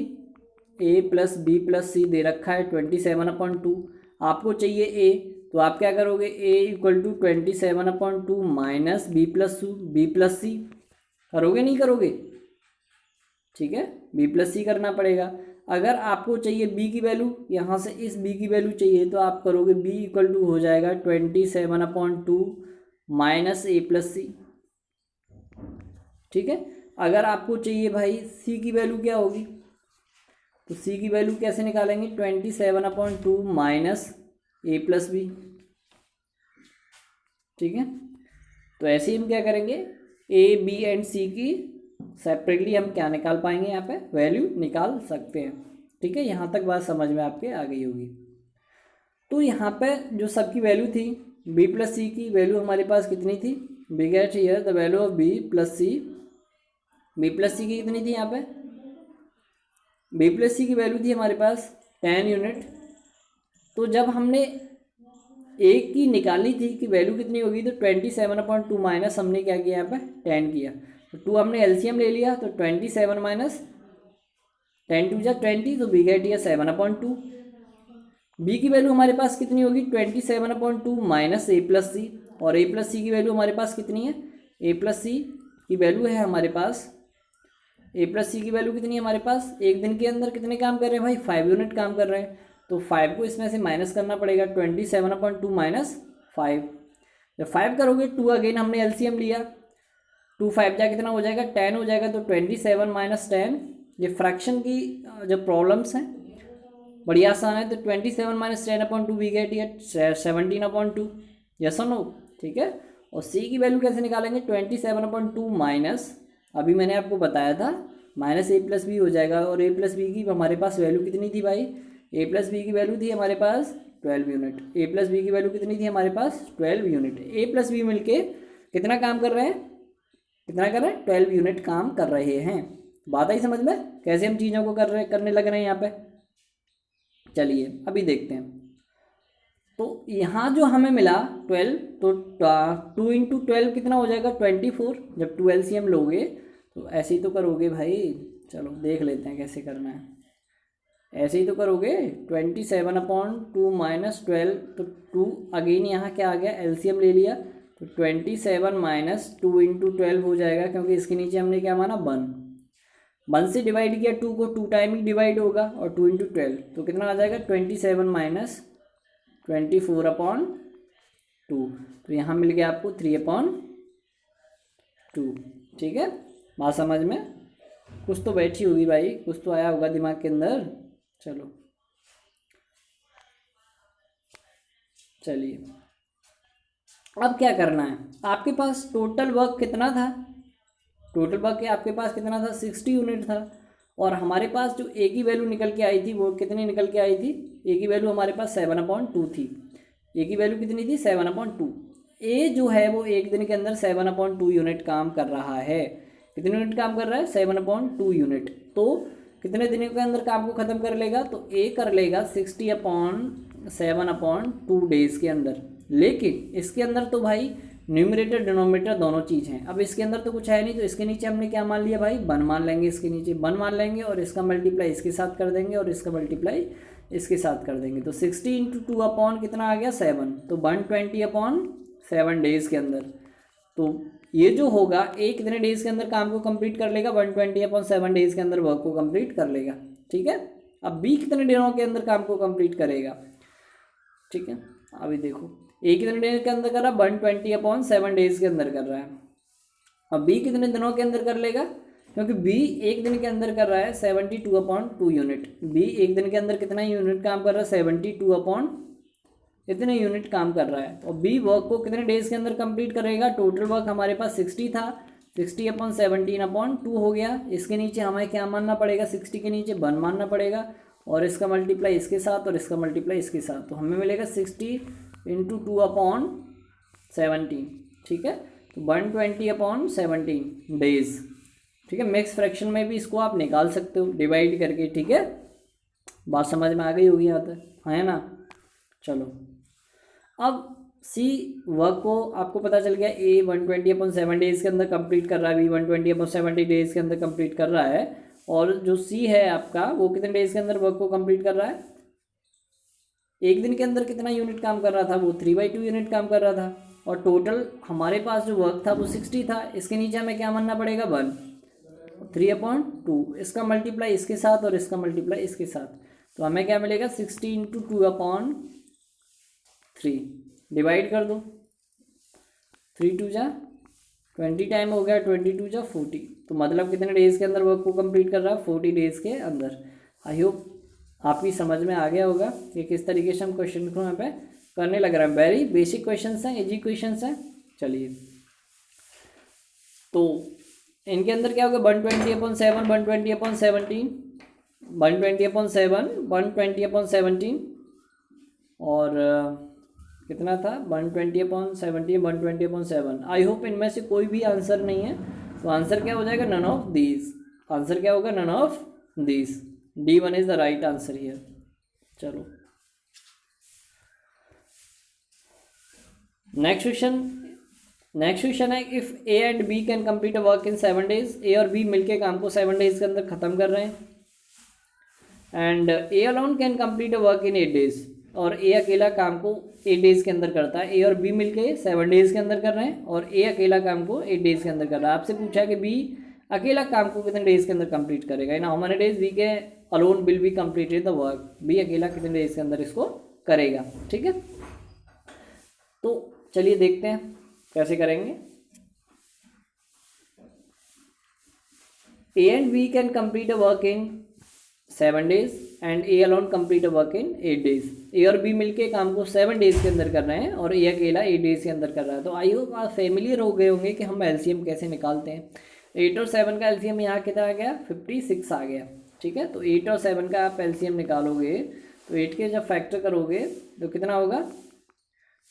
A plus B plus सी दे रखा है 27/2, आपको चाहिए ए, तो आप क्या करोगे, A equal to 27/2 minus B plus C करोगे, नहीं करोगे? ठीक है, बी प्लस सी करना पड़ेगा। अगर आपको चाहिए बी की वैल्यू, यहाँ से इस बी की वैल्यू चाहिए, तो आप करोगे बी इक्वल टू हो जाएगा 27/2 माइनस ए प्लस सी। ठीक है, अगर आपको चाहिए भाई सी की वैल्यू क्या होगी, तो सी की वैल्यू कैसे निकालेंगे, 27/2 माइनस ए प्लस बी। ठीक है, तो ऐसे ही हम क्या करेंगे, ए बी एंड सी की सेपरेटली हम क्या निकाल पाएंगे, यहाँ पे वैल्यू निकाल सकते हैं। ठीक है, यहाँ तक बात समझ में आपके आ गई होगी। तो यहाँ पे जो सबकी वैल्यू थी, बी प्लस सी की वैल्यू हमारे पास कितनी थी, we get here the value of B plus C. B plus C की कितनी थी, यहाँ पे बी प्लस सी की वैल्यू थी हमारे पास 10 यूनिट। तो जब हमने ए की निकाली थी कि वैल्यू कितनी होगी, तो 27/2 माइनस हमने क्या किया, यहाँ पे 10 किया, तो 2 हमने एलसीएम ले लिया, तो 27 माइनस 10 2 जा 20, तो बी गेट हियर 7/2। बी की वैल्यू हमारे पास कितनी होगी, 27/2 माइनस ए प्लस सी, और ए प्लस सी की वैल्यू हमारे पास कितनी है, ए प्लस सी की वैल्यू है हमारे पास, ए प्लस सी की वैल्यू कितनी है हमारे पास, एक दिन के अंदर कितने काम कर रहे हैं भाई, 5 यूनिट काम कर रहे हैं। तो 5 को इसमें से माइनस करना पड़ेगा, 27/2 माइनस 5। जब 5 करोगे 2 अगेन हमने एलसीएम लिया, 2 5 जा कितना हो जाएगा 10 हो जाएगा। तो 27 माइनस 10, ये फ्रैक्शन की जो प्रॉब्लम्स हैं बड़ी आसान है। तो 27 माइनस 10/2 वी गेट ये 17/2, यस और नो, ठीक है। और सी की वैल्यू कैसे निकालेंगे, 27/2 माइनस, अभी मैंने आपको बताया था माइनस ए प्लस बी हो जाएगा। और ए प्लस बी की हमारे पास वैल्यू कितनी थी भाई, ए प्लस बी की वैल्यू थी हमारे पास 12 यूनिट। ए प्लस बी की वैल्यू कितनी थी हमारे पास 12 यूनिट। ए प्लस बी मिलके कितना काम कर रहे हैं, कितना कर रहे हैं 12 यूनिट काम कर रहे हैं। बात आई समझ में, कैसे हम चीज़ों को करने लग रहे हैं यहाँ पे। चलिए अभी देखते हैं। तो यहाँ जो हमें मिला 12, तो 2 इंटू 12 कितना हो जाएगा 24। जब 2 LCM लोगे तो ऐसे ही तो करोगे भाई, चलो देख लेते हैं कैसे करना है। ऐसे ही तो करोगे, 27/2 माइनस 12, तो 2 अगेन यहाँ क्या आ गया LCM ले लिया, तो 27 माइनस 2 इंटू 12 हो जाएगा, क्योंकि इसके नीचे हमने क्या माना 1 से डिवाइड किया, 2 को 2 टाइम ही डिवाइड होगा, और 2 इंटू 12 तो कितना आ जाएगा 27 माइनस 24/2। तो यहाँ मिल गया आपको 3/2, ठीक है। बात समझ में कुछ तो बैठी होगी भाई, कुछ तो आया होगा दिमाग के अंदर। चलो चलिए अब क्या करना है, आपके पास टोटल वर्क कितना था, टोटल वर्क आपके पास कितना था 60 यूनिट था। और हमारे पास जो ए की वैल्यू निकल के आई थी वो कितनी निकल के आई थी, ए की वैल्यू हमारे पास 7/2 थी। ए की वैल्यू कितनी थी 7/2। ए जो है वो एक दिन के अंदर 7/2 यूनिट काम कर रहा है। कितने यूनिट काम कर रहा है 7/2 यूनिट। तो कितने दिनों के अंदर काम को ख़त्म कर लेगा, तो ए कर लेगा 60/7/2 डेज़ के अंदर। लेकिन इसके अंदर तो भाई न्यूमरेटर डिनोमिनेटर दोनों चीज़ हैं। अब इसके अंदर तो कुछ है नहीं, तो इसके नीचे हमने क्या मान लिया भाई 1 मान लेंगे, इसके नीचे 1 मान लेंगे, और इसका मल्टीप्लाई इसके साथ कर देंगे, और इसका मल्टीप्लाई इसके साथ कर देंगे। तो 60 इंटू 2 अपॉन कितना आ गया 7, तो 120/7 डेज़ के अंदर। तो ये जो होगा ए कितने डेज़ के अंदर काम को कंप्लीट कर लेगा, 120/7 डेज़ के अंदर वर्क को कंप्लीट कर लेगा, ठीक है। अब बी कितने दिनों के अंदर काम को कंप्लीट करेगा, ठीक है। अभी देखो ए कितने डेज के अंदर कर रहा है 120/7 डेज के अंदर कर रहा है। अब बी कितने दिनों के अंदर कर लेगा, क्योंकि बी एक दिन के अंदर कर रहा है 72/2 यूनिट। बी एक दिन के अंदर कितना यूनिट काम कर रहा है 72 इतने यूनिट काम कर रहा है। और बी वर्क को कितने डेज के अंदर कंप्लीट करेगा, टोटल वर्क हमारे पास 60 था, 60/17/2 हो गया। इसके नीचे हमें क्या मानना पड़ेगा, 60 के नीचे 1 मानना पड़ेगा, और इसका मल्टीप्लाई इसके साथ, और इसका मल्टीप्लाई इसके साथ। तो हमें मिलेगा 60 इंटू 2/17, ठीक है। तो 120/17 डेज, ठीक है। मिक्स फ्रैक्शन में भी इसको आप निकाल सकते हो डिवाइड करके, ठीक है। बात समझ में आ गई होगी यहाँ तक, है ना। चलो अब सी वर्क को आपको पता चल गया, ए 120/7 डेज के अंदर कंप्लीट कर रहा है, बी 120/70 डेज के अंदर कंप्लीट कर रहा है, और जो सी है आपका वो कितने डेज के अंदर वर्क को कंप्लीट कर रहा है, एक दिन के अंदर कितना यूनिट काम कर रहा था, वो 3/2 यूनिट काम कर रहा था। और टोटल हमारे पास जो वर्क था वो 60 था। इसके नीचे हमें क्या मानना पड़ेगा 1, 3/2, इसका मल्टीप्लाई इसके साथ, और इसका मल्टीप्लाई इसके साथ। तो हमें क्या मिलेगा 60 इंटू 2/3, डिवाइड कर दो, 3 2 जा 20 टाइम हो गया, 22 जा 40। तो मतलब कितने डेज़ के अंदर वर्क को कंप्लीट कर रहा है 40 डेज़ के अंदर। आई होप आपकी समझ में आ गया होगा कि किस तरीके से हम क्वेश्चन को यहाँ पे करने लग रहा है। वेरी बेसिक क्वेश्चंस हैं, इजी क्वेश्चंस हैं। चलिए तो इनके अंदर क्या होगा 120/7, 120/17, 120/7, 120/17, और कितना था 120/17, 120/7। आई होप इनमें से कोई भी आंसर नहीं है। तो आंसर क्या हो जाएगा नन ऑफ दीज, आंसर क्या होगा none of these, D1 is the right answer here. चलो नेक्स्ट क्वेश्चन है, if A and B can complete a work in 7 days. A और बी मिलके काम को 7 डेज के अंदर खत्म कर रहे हैं, and A alone can complete a work in 8 days. और ए अकेला काम को 8 डेज़ के अंदर करता है। ए और बी मिलके 7 डेज़ के अंदर कर रहे हैं और ए अकेला काम को 8 डेज़ के अंदर कर रहा है। आपसे पूछा है कि बी अकेला काम को कितने डेज़ के अंदर कंप्लीट करेगा, ना हाउ मेनी डेज बी के alone will be completed the work, B अकेला कितने डेज़ के अंदर इसको करेगा। ठीक है, तो चलिए देखते हैं कैसे करेंगे। A and B can complete a work in 7 days and A alone complete a work in 8 days. A और बी मिलके काम को 7 डेज के अंदर कर रहे हैं और ए अकेला 8 डेज के अंदर कर रहा है। तो आई होप आप फेमिलियर हो गए होंगे कि हम एलसीएम कैसे निकालते हैं। 8 और 7 का एलसीएम यहाँ कितना आ गया, 56 आ गया। ठीक है, तो 8 और 7 का आप एलसीएम निकालोगे तो 8 के जब फैक्टर करोगे तो कितना होगा,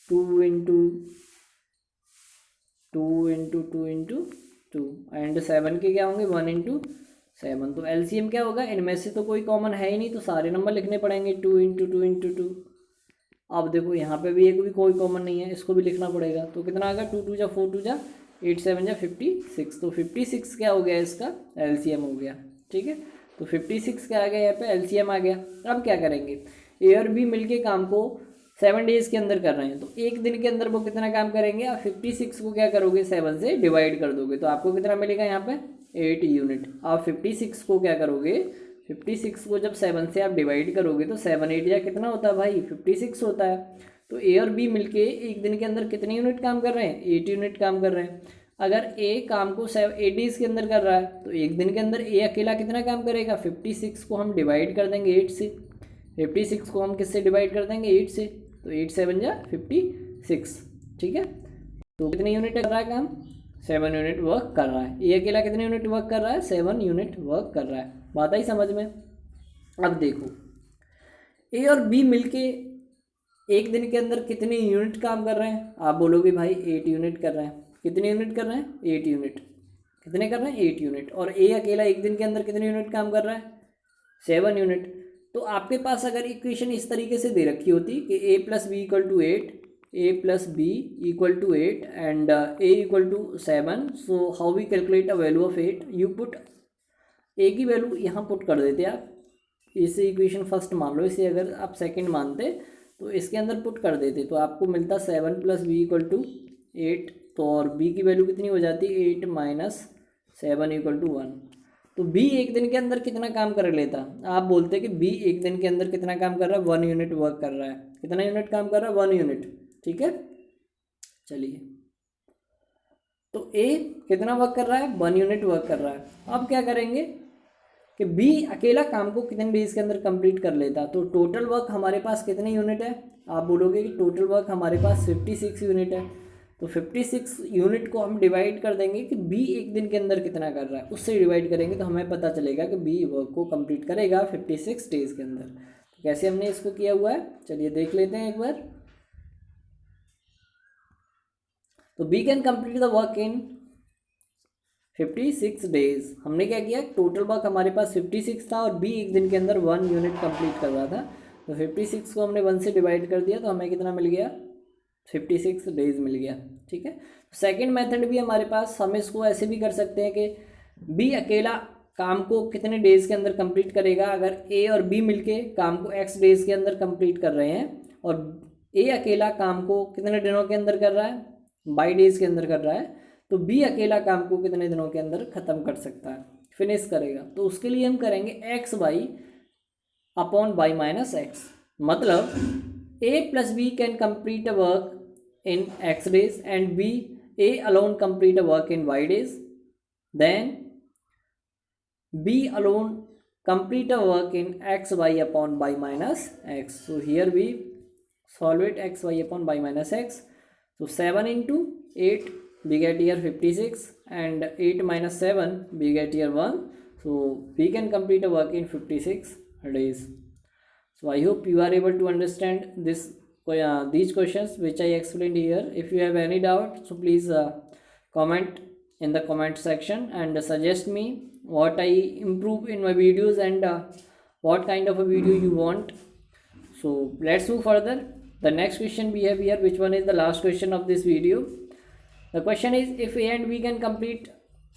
2 इंटू 2 इंटू 2 इंटू 2 एंड 7 के क्या होंगे 1 इंटू 7। तो एलसीएम क्या होगा, इनमें से तो कोई कॉमन है ही नहीं तो सारे नंबर लिखने पड़ेंगे 2 इंटू 2 इंटू 2। अब देखो यहाँ पे भी एक भी कोई कॉमन नहीं है, इसको भी लिखना पड़ेगा। तो कितना आ गया, 2 2 जा 4 2 जा 8 7 जा 56। तो 56 क्या हो गया, इसका एलसीएम हो गया। ठीक है, तो 56 क्या आ गया, यहाँ पे एलसीएम आ गया। अब क्या करेंगे, ए और बी मिलके काम को 7 डेज़ के अंदर कर रहे हैं तो एक दिन के अंदर वो कितना काम करेंगे। आप 56 को क्या करोगे, 7 से डिवाइड कर दोगे तो आपको कितना मिलेगा, यहाँ पे 8 यूनिट। आप 56 को क्या करोगे, 56 को जब 7 से आप डिवाइड करोगे तो 7 8 या कितना होता है भाई, 56 होता है। तो ए और बी मिलके एक दिन के अंदर कितने यूनिट काम कर रहे हैं, 8 यूनिट काम कर रहे हैं। अगर ए काम को 8 डेज़ के अंदर कर रहा है तो एक दिन के अंदर ए अकेला कितना काम करेगा, 56 को हम डिवाइड कर देंगे 8 से। 56 को हम किससे डिवाइड कर देंगे, 8 से। तो 8 7 जा 56। ठीक है, तो कितने यूनिट कर रहा है काम, 7 यूनिट वर्क कर रहा है। ए अकेला कितने यूनिट वर्क कर रहा है, 7 यूनिट वर्क कर रहा है। बात आई समझ में। अब देखो ए और बी मिलके एक दिन के अंदर कितने यूनिट काम कर रहे हैं। आप बोलोगे भाई 8 यूनिट कर रहे हैं। कितने यूनिट कर रहे हैं, 8 यूनिट। कितने कर रहे हैं, 8 यूनिट। और ए अकेला एक दिन के अंदर कितने यूनिट काम कर रहा है, 7 यूनिट। तो आपके पास अगर इक्वेशन इस तरीके से दे रखी होती कि A plus B equal to 8, A plus B equal to 8 and A equal to 7, so how we calculate a value of 8। You put A की वैल्यू यहाँ पुट कर देते आप, इसे इक्वेशन फर्स्ट मान लो, इसे अगर आप सेकंड मानते तो इसके अंदर पुट कर देते तो आपको मिलता 7 प्लस बी इक्वल टू 8। तो और बी की वैल्यू कितनी हो जाती, 8 माइनस 7 इक्वल टू 1। तो बी एक दिन के अंदर कितना काम कर लेता, आप बोलते कि बी एक दिन के अंदर कितना काम कर रहा है, 1 यूनिट वर्क कर रहा है। कितना यूनिट काम कर रहा है, 1 यूनिट। ठीक है, चलिए, तो ए कितना वर्क कर रहा है, 1 यूनिट वर्क कर रहा है। अब क्या करेंगे कि बी अकेला काम को कितने डेज के अंदर कंप्लीट कर लेता। तो टोटल वर्क हमारे पास कितने यूनिट है, आप बोलोगे कि टोटल वर्क हमारे पास 56 यूनिट है। तो 56 यूनिट को हम डिवाइड कर देंगे कि बी एक दिन के अंदर कितना कर रहा है, उससे डिवाइड करेंगे तो हमें पता चलेगा कि बी वर्क को कंप्लीट करेगा 56 डेज के अंदर। तो कैसे हमने इसको किया हुआ है, चलिए देख लेते हैं एक बार। तो B can complete the work in 56 days. हमने क्या किया, टोटल वर्क हमारे पास 56 था और बी एक दिन के अंदर 1 यूनिट कंप्लीट कर रहा था। तो 56 को हमने 1 से डिवाइड कर दिया तो हमें कितना मिल गया, 56 डेज मिल गया। ठीक है, सेकंड मेथड भी हमारे पास, हम इसको ऐसे भी कर सकते हैं कि बी अकेला काम को कितने डेज के अंदर कंप्लीट करेगा। अगर ए और बी मिलके काम को x डेज के अंदर कंप्लीट कर रहे हैं और ए अकेला काम को कितने दिनों के अंदर कर रहा है, बाई डेज के अंदर कर रहा है, तो बी अकेला काम को कितने दिनों के अंदर ख़त्म कर सकता है, फिनिश करेगा। तो उसके लिए हम करेंगे X Y upon Y minus X. मतलब A plus B can complete a work in x days and b a alone complete a work in y days, then b alone complete a work in x y upon y minus x. So here we solve it, x y upon y minus x. So 7 into 8 we get here 56 and 8 minus 7 we get here 1. So we can complete a work in 56 days. So I hope you are able to understand this these questions which I explained here. If you have any doubt, so please comment in the comment section and suggest me what I improve in my videos and what kind of a video you want. So let's move further. The next question we have here, which one is the last question of this video. The question is, if A and B can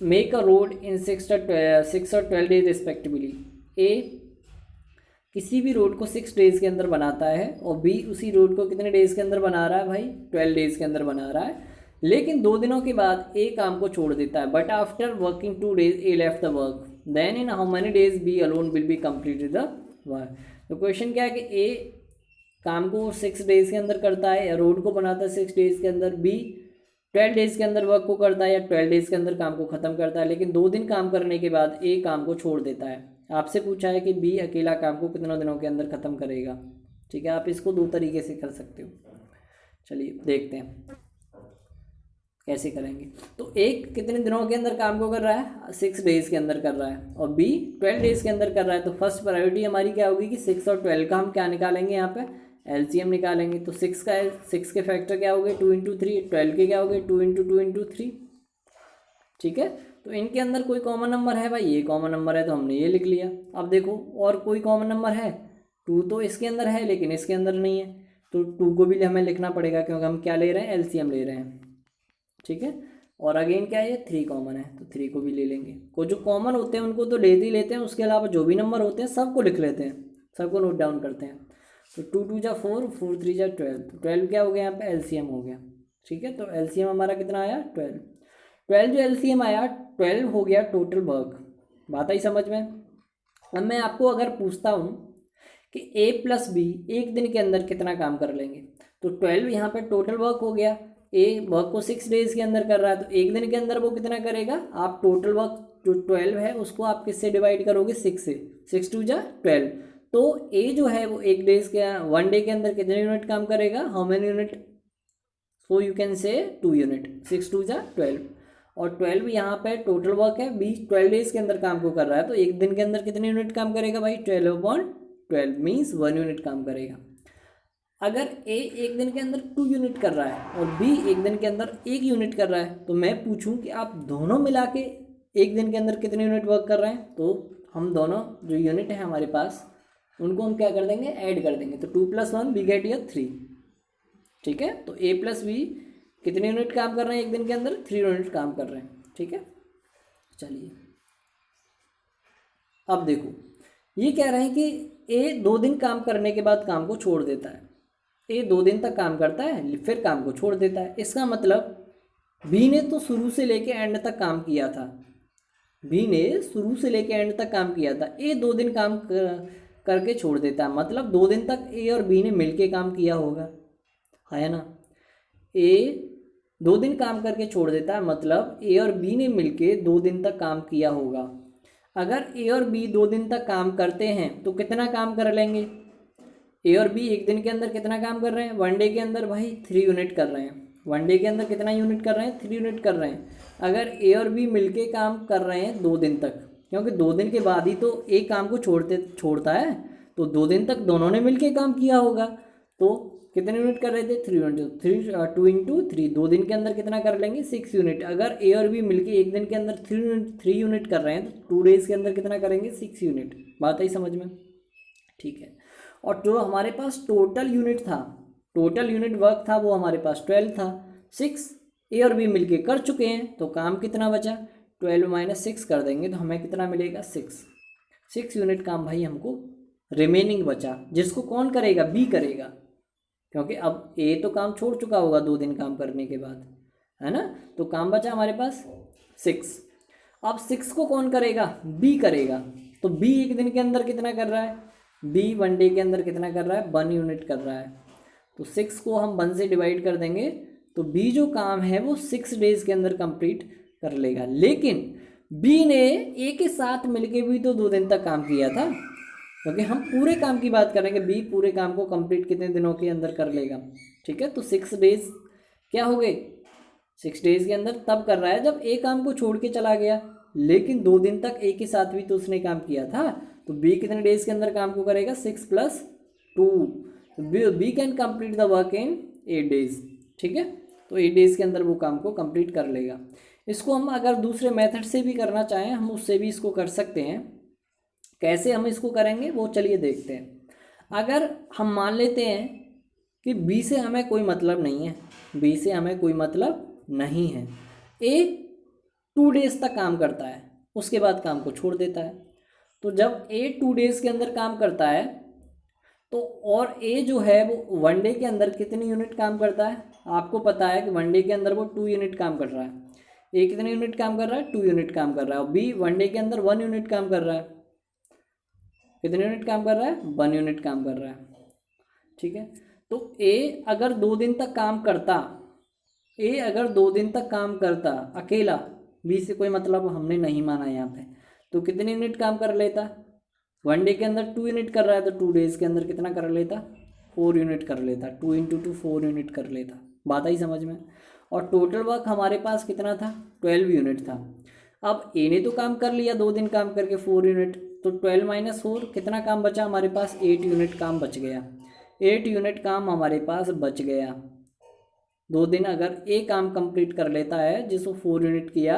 make a road in 6 or 12 days respectively. A किसी भी road को 6 days के अंदर बनाता है और B उसी road को कितने डेज़ के अंदर बना रहा है भाई, 12 डेज़ के अंदर बना रहा है, लेकिन 2 दिनों के बाद ए काम को छोड़ देता है, but after working 2 days A left the work, then in how many days B alone will be completed the work. तो क्वेश्चन क्या है कि ए काम को 6 डेज़ के अंदर करता है या रोड को बनाता है 6 डेज़ के अंदर, बी 12 डेज़ के अंदर वर्क को करता है या 12 डेज़ के अंदर काम को ख़त्म करता है, लेकिन 2 दिन काम करने के बाद ए काम को छोड़ देता है। आपसे पूछा है कि बी अकेला काम को कितने दिनों के अंदर ख़त्म करेगा। ठीक है, आप इसको 2 तरीके से कर सकते हो। चलिए देखते हैं कैसे करेंगे। तो एक कितने दिनों के अंदर काम को कर रहा है, 6 डेज़ के अंदर कर रहा है, और बी 12 डेज़ के अंदर कर रहा है। तो फर्स्ट प्रायोरिटी हमारी क्या होगी कि 6 और 12 का हम क्या निकालेंगे, यहाँ पे एलसीएम निकालेंगे। तो 6 के फैक्टर क्या हो गए 2 × 3, 12 के क्या हो गए 2 × 2 × 3। ठीक है, तो इनके अंदर कोई कॉमन नंबर है भाई, ये कॉमन नंबर है तो हमने ये लिख लिया। अब देखो और कोई कॉमन नंबर है, 2 तो इसके अंदर है लेकिन इसके अंदर नहीं है, तो 2 को भी हमें लिखना पड़ेगा क्योंकि हम क्या ले रहे हैं, एलसीएम ले रहे हैं। ठीक है, और अगेन क्या है, 3 कॉमन है तो 3 को भी ले लेंगे। को जो कॉमन होते हैं उनको तो लेते ही लेते हैं, उसके अलावा जो भी नंबर होते हैं सबको लिख लेते हैं, सबको नोट डाउन करते हैं। तो 2 × 2 = 4, 4 × 3 = 12, तो 12 क्या हो गया यहाँ पे एलसीएम हो गया। ठीक है, तो एलसीएम हमारा कितना आया 12, 12 जो एलसीएम आया 12 हो गया टोटल वर्क। बात आई समझ में। अब मैं आपको अगर पूछता हूँ कि ए प्लस बी एक दिन के अंदर कितना काम कर लेंगे, तो 12 यहाँ पे टोटल वर्क हो गया। ए वर्क को 6 डेज़ के अंदर कर रहा है तो एक दिन के अंदर वो कितना करेगा, आप टोटल वर्क जो 12 है उसको आप किससे डिवाइड करोगे, 6 से, 6 × 2 = 12। तो ए जो है वो 1 डे के अंदर कितने यूनिट काम करेगा, how many unit, so you can say 2 unit, 6 × 2 = 12। और 12 यहाँ पे टोटल वर्क है, बी 12 डेज़ के अंदर काम को कर रहा है तो एक दिन के अंदर कितने यूनिट काम करेगा भाई, 12/12 मीन्स 1 यूनिट काम करेगा। अगर ए एक दिन के अंदर 2 यूनिट कर रहा है और बी एक दिन के अंदर 1 यूनिट कर रहा है, तो मैं पूछूं कि आप दोनों मिला के एक दिन के अंदर कितने यूनिट वर्क कर रहे हैं, तो हम दोनों जो यूनिट है हमारे पास उनको हम क्या कर देंगे, ऐड कर देंगे। तो 2 + 1 वी गेट 3। ठीक है, तो ए प्लस बी कितने यूनिट काम कर रहे हैं एक दिन के अंदर, 3 यूनिट काम कर रहे हैं। ठीक है, चलिए अब देखो ये कह रहे हैं कि ए 2 दिन काम करने के बाद काम को छोड़ देता है। ए 2 दिन तक काम करता है फिर काम को छोड़ देता है, इसका मतलब बी ने तो शुरू से लेके एंड तक काम किया था, बी ने शुरू से लेके एंड तक काम किया था, ए 2 दिन काम करके छोड़ देता है, मतलब 2 दिन तक ए और बी ने मिलके काम किया होगा, है ना। ए 2 दिन काम करके छोड़ देता है मतलब ए और बी ने मिलके 2 दिन तक काम किया होगा। अगर ए और बी 2 दिन तक काम करते हैं तो कितना काम कर लेंगे, ए और बी एक दिन के अंदर कितना काम कर रहे हैं, 1 डे के अंदर भाई 3 यूनिट कर रहे हैं। 1 डे के अंदर कितना यूनिट कर रहे हैं, 3 यूनिट कर रहे हैं। अगर ए और बी मिलके काम कर रहे हैं 2 दिन तक, क्योंकि 2 दिन के बाद ही तो ए काम को छोड़ता है, तो 2 दिन तक दोनों ने मिलके काम किया होगा। तो कितने यूनिट कर रहे थे, 3 यूनिट, 2 × 3, 2 दिन के अंदर कितना कर लेंगे, 6 यूनिट। अगर ए और बी मिलके एक दिन के अंदर 3 यूनिट कर रहे हैं तो 2 डेज़ के अंदर कितना करेंगे, 6 यूनिट। बात आई समझ में। ठीक है, और जो हमारे पास टोटल यूनिट था, टोटल यूनिट वर्क था वो हमारे पास 12 था, 6 ए और बी मिलके कर चुके हैं, तो काम कितना बचा, 12 - 6 कर देंगे तो हमें कितना मिलेगा, 6 यूनिट काम भाई हमको रिमेनिंग बचा, जिसको कौन करेगा, बी करेगा, क्योंकि अब ए तो काम छोड़ चुका होगा 2 दिन काम करने के बाद, है ना। तो काम बचा हमारे पास 6। अब 6 को कौन करेगा, बी करेगा। तो बी एक दिन के अंदर कितना कर रहा है, बी 1 डे के अंदर कितना कर रहा है, 1 यूनिट कर रहा है। तो 6 को हम 1 से डिवाइड कर देंगे तो बी जो काम है वो 6 डेज़ के अंदर कंप्लीट कर लेगा। लेकिन बी ने ए के साथ मिलके भी तो 2 दिन तक काम किया था, क्योंकि हम पूरे काम की बात करेंगे, बी पूरे काम को कंप्लीट कितने दिनों के अंदर कर लेगा। ठीक है, तो 6 डेज़ क्या हो गए, 6 डेज़ के अंदर तब कर रहा है जब ए काम को छोड़ के चला गया, लेकिन 2 दिन तक ए के साथ भी तो उसने काम किया था। तो बी कितने डेज़ के अंदर काम को करेगा, 6 + 2, B can complete the work in 8 days. ठीक है, तो 8 डेज़ के अंदर वो काम को कंप्लीट कर लेगा। इसको हम अगर दूसरे मेथड से भी करना चाहें हम उससे भी इसको कर सकते हैं। कैसे हम इसको करेंगे वो चलिए देखते हैं। अगर हम मान लेते हैं कि बी से हमें कोई मतलब नहीं है, बी से हमें कोई मतलब नहीं है, ए 2 डेज़ तक काम करता है उसके बाद काम को छोड़ देता है। तो जब ए 2 डेज़ के अंदर काम करता है तो और ए जो है वो वन डे के अंदर कितनी यूनिट काम करता है, आपको पता है कि वन डे के अंदर वो 2 यूनिट काम कर रहा है। ए कितने यूनिट काम कर रहा है, 2 यूनिट काम कर रहा है। और बी वन डे के अंदर 1 यूनिट काम कर रहा है। कितने यूनिट काम कर रहा है, 1 यूनिट काम कर रहा है। ठीक है, तो ए अगर 2 दिन तक काम करता, ए अगर 2 दिन तक काम करता अकेला, बी से कोई मतलब हमने नहीं माना यहाँ पे, तो कितने यूनिट काम कर लेता, वन डे के अंदर 2 यूनिट कर रहा है तो 2 डेज के अंदर कितना कर लेता, 4 यूनिट कर लेता। 2 इंटू 2 4 यूनिट कर लेता। बात आई समझ में। और टोटल वर्क हमारे पास कितना था, 12 यूनिट था। अब ए ने तो काम कर लिया 2 दिन काम करके 4 यूनिट, तो 12 माइनस 4 कितना काम बचा हमारे पास, 8 यूनिट काम बच गया। 8 यूनिट काम हमारे पास बच गया। 2 दिन अगर ए काम कंप्लीट कर लेता है जिसको 4 यूनिट किया,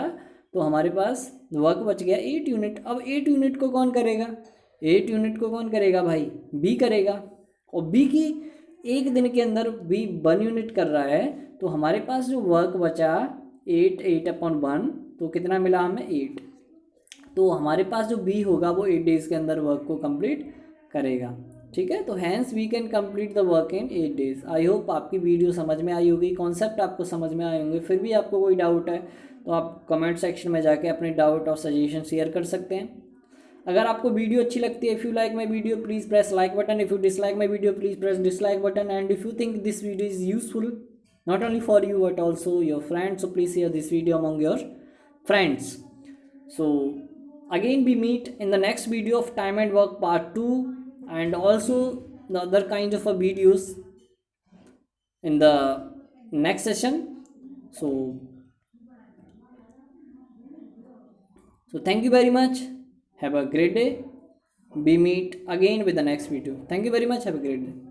तो हमारे पास वर्क बच गया 8 यूनिट। अब 8 यूनिट को कौन करेगा, 8 यूनिट को कौन करेगा भाई, बी करेगा। और बी की एक दिन के अंदर बी 1 यूनिट कर रहा है, तो हमारे पास जो वर्क बचा 8/1, तो कितना मिला हमें 8। तो हमारे पास जो बी होगा वो 8 डेज़ के अंदर वर्क को कंप्लीट करेगा। ठीक है, तो hence we can complete the work in 8 days. I hope आपकी वीडियो समझ में आई होगी, कॉन्सेप्ट आपको समझ में आए होंगे। फिर भी आपको कोई डाउट है तो आप कमेंट सेक्शन में जाके अपने डाउट और सजेशन शेयर कर सकते हैं। अगर आपको वीडियो अच्छी लगती है, if you like my video please press like button, if you dislike my video please press dislike button, and if you think this video is useful not only for you but also your friends, so please share this video among your friends. So again we meet in the next video of time and work part 2, and also the other kind of videos in the next session. So thank you very much, have a great day. We meet again with the next video. Thank you very much, have a great day.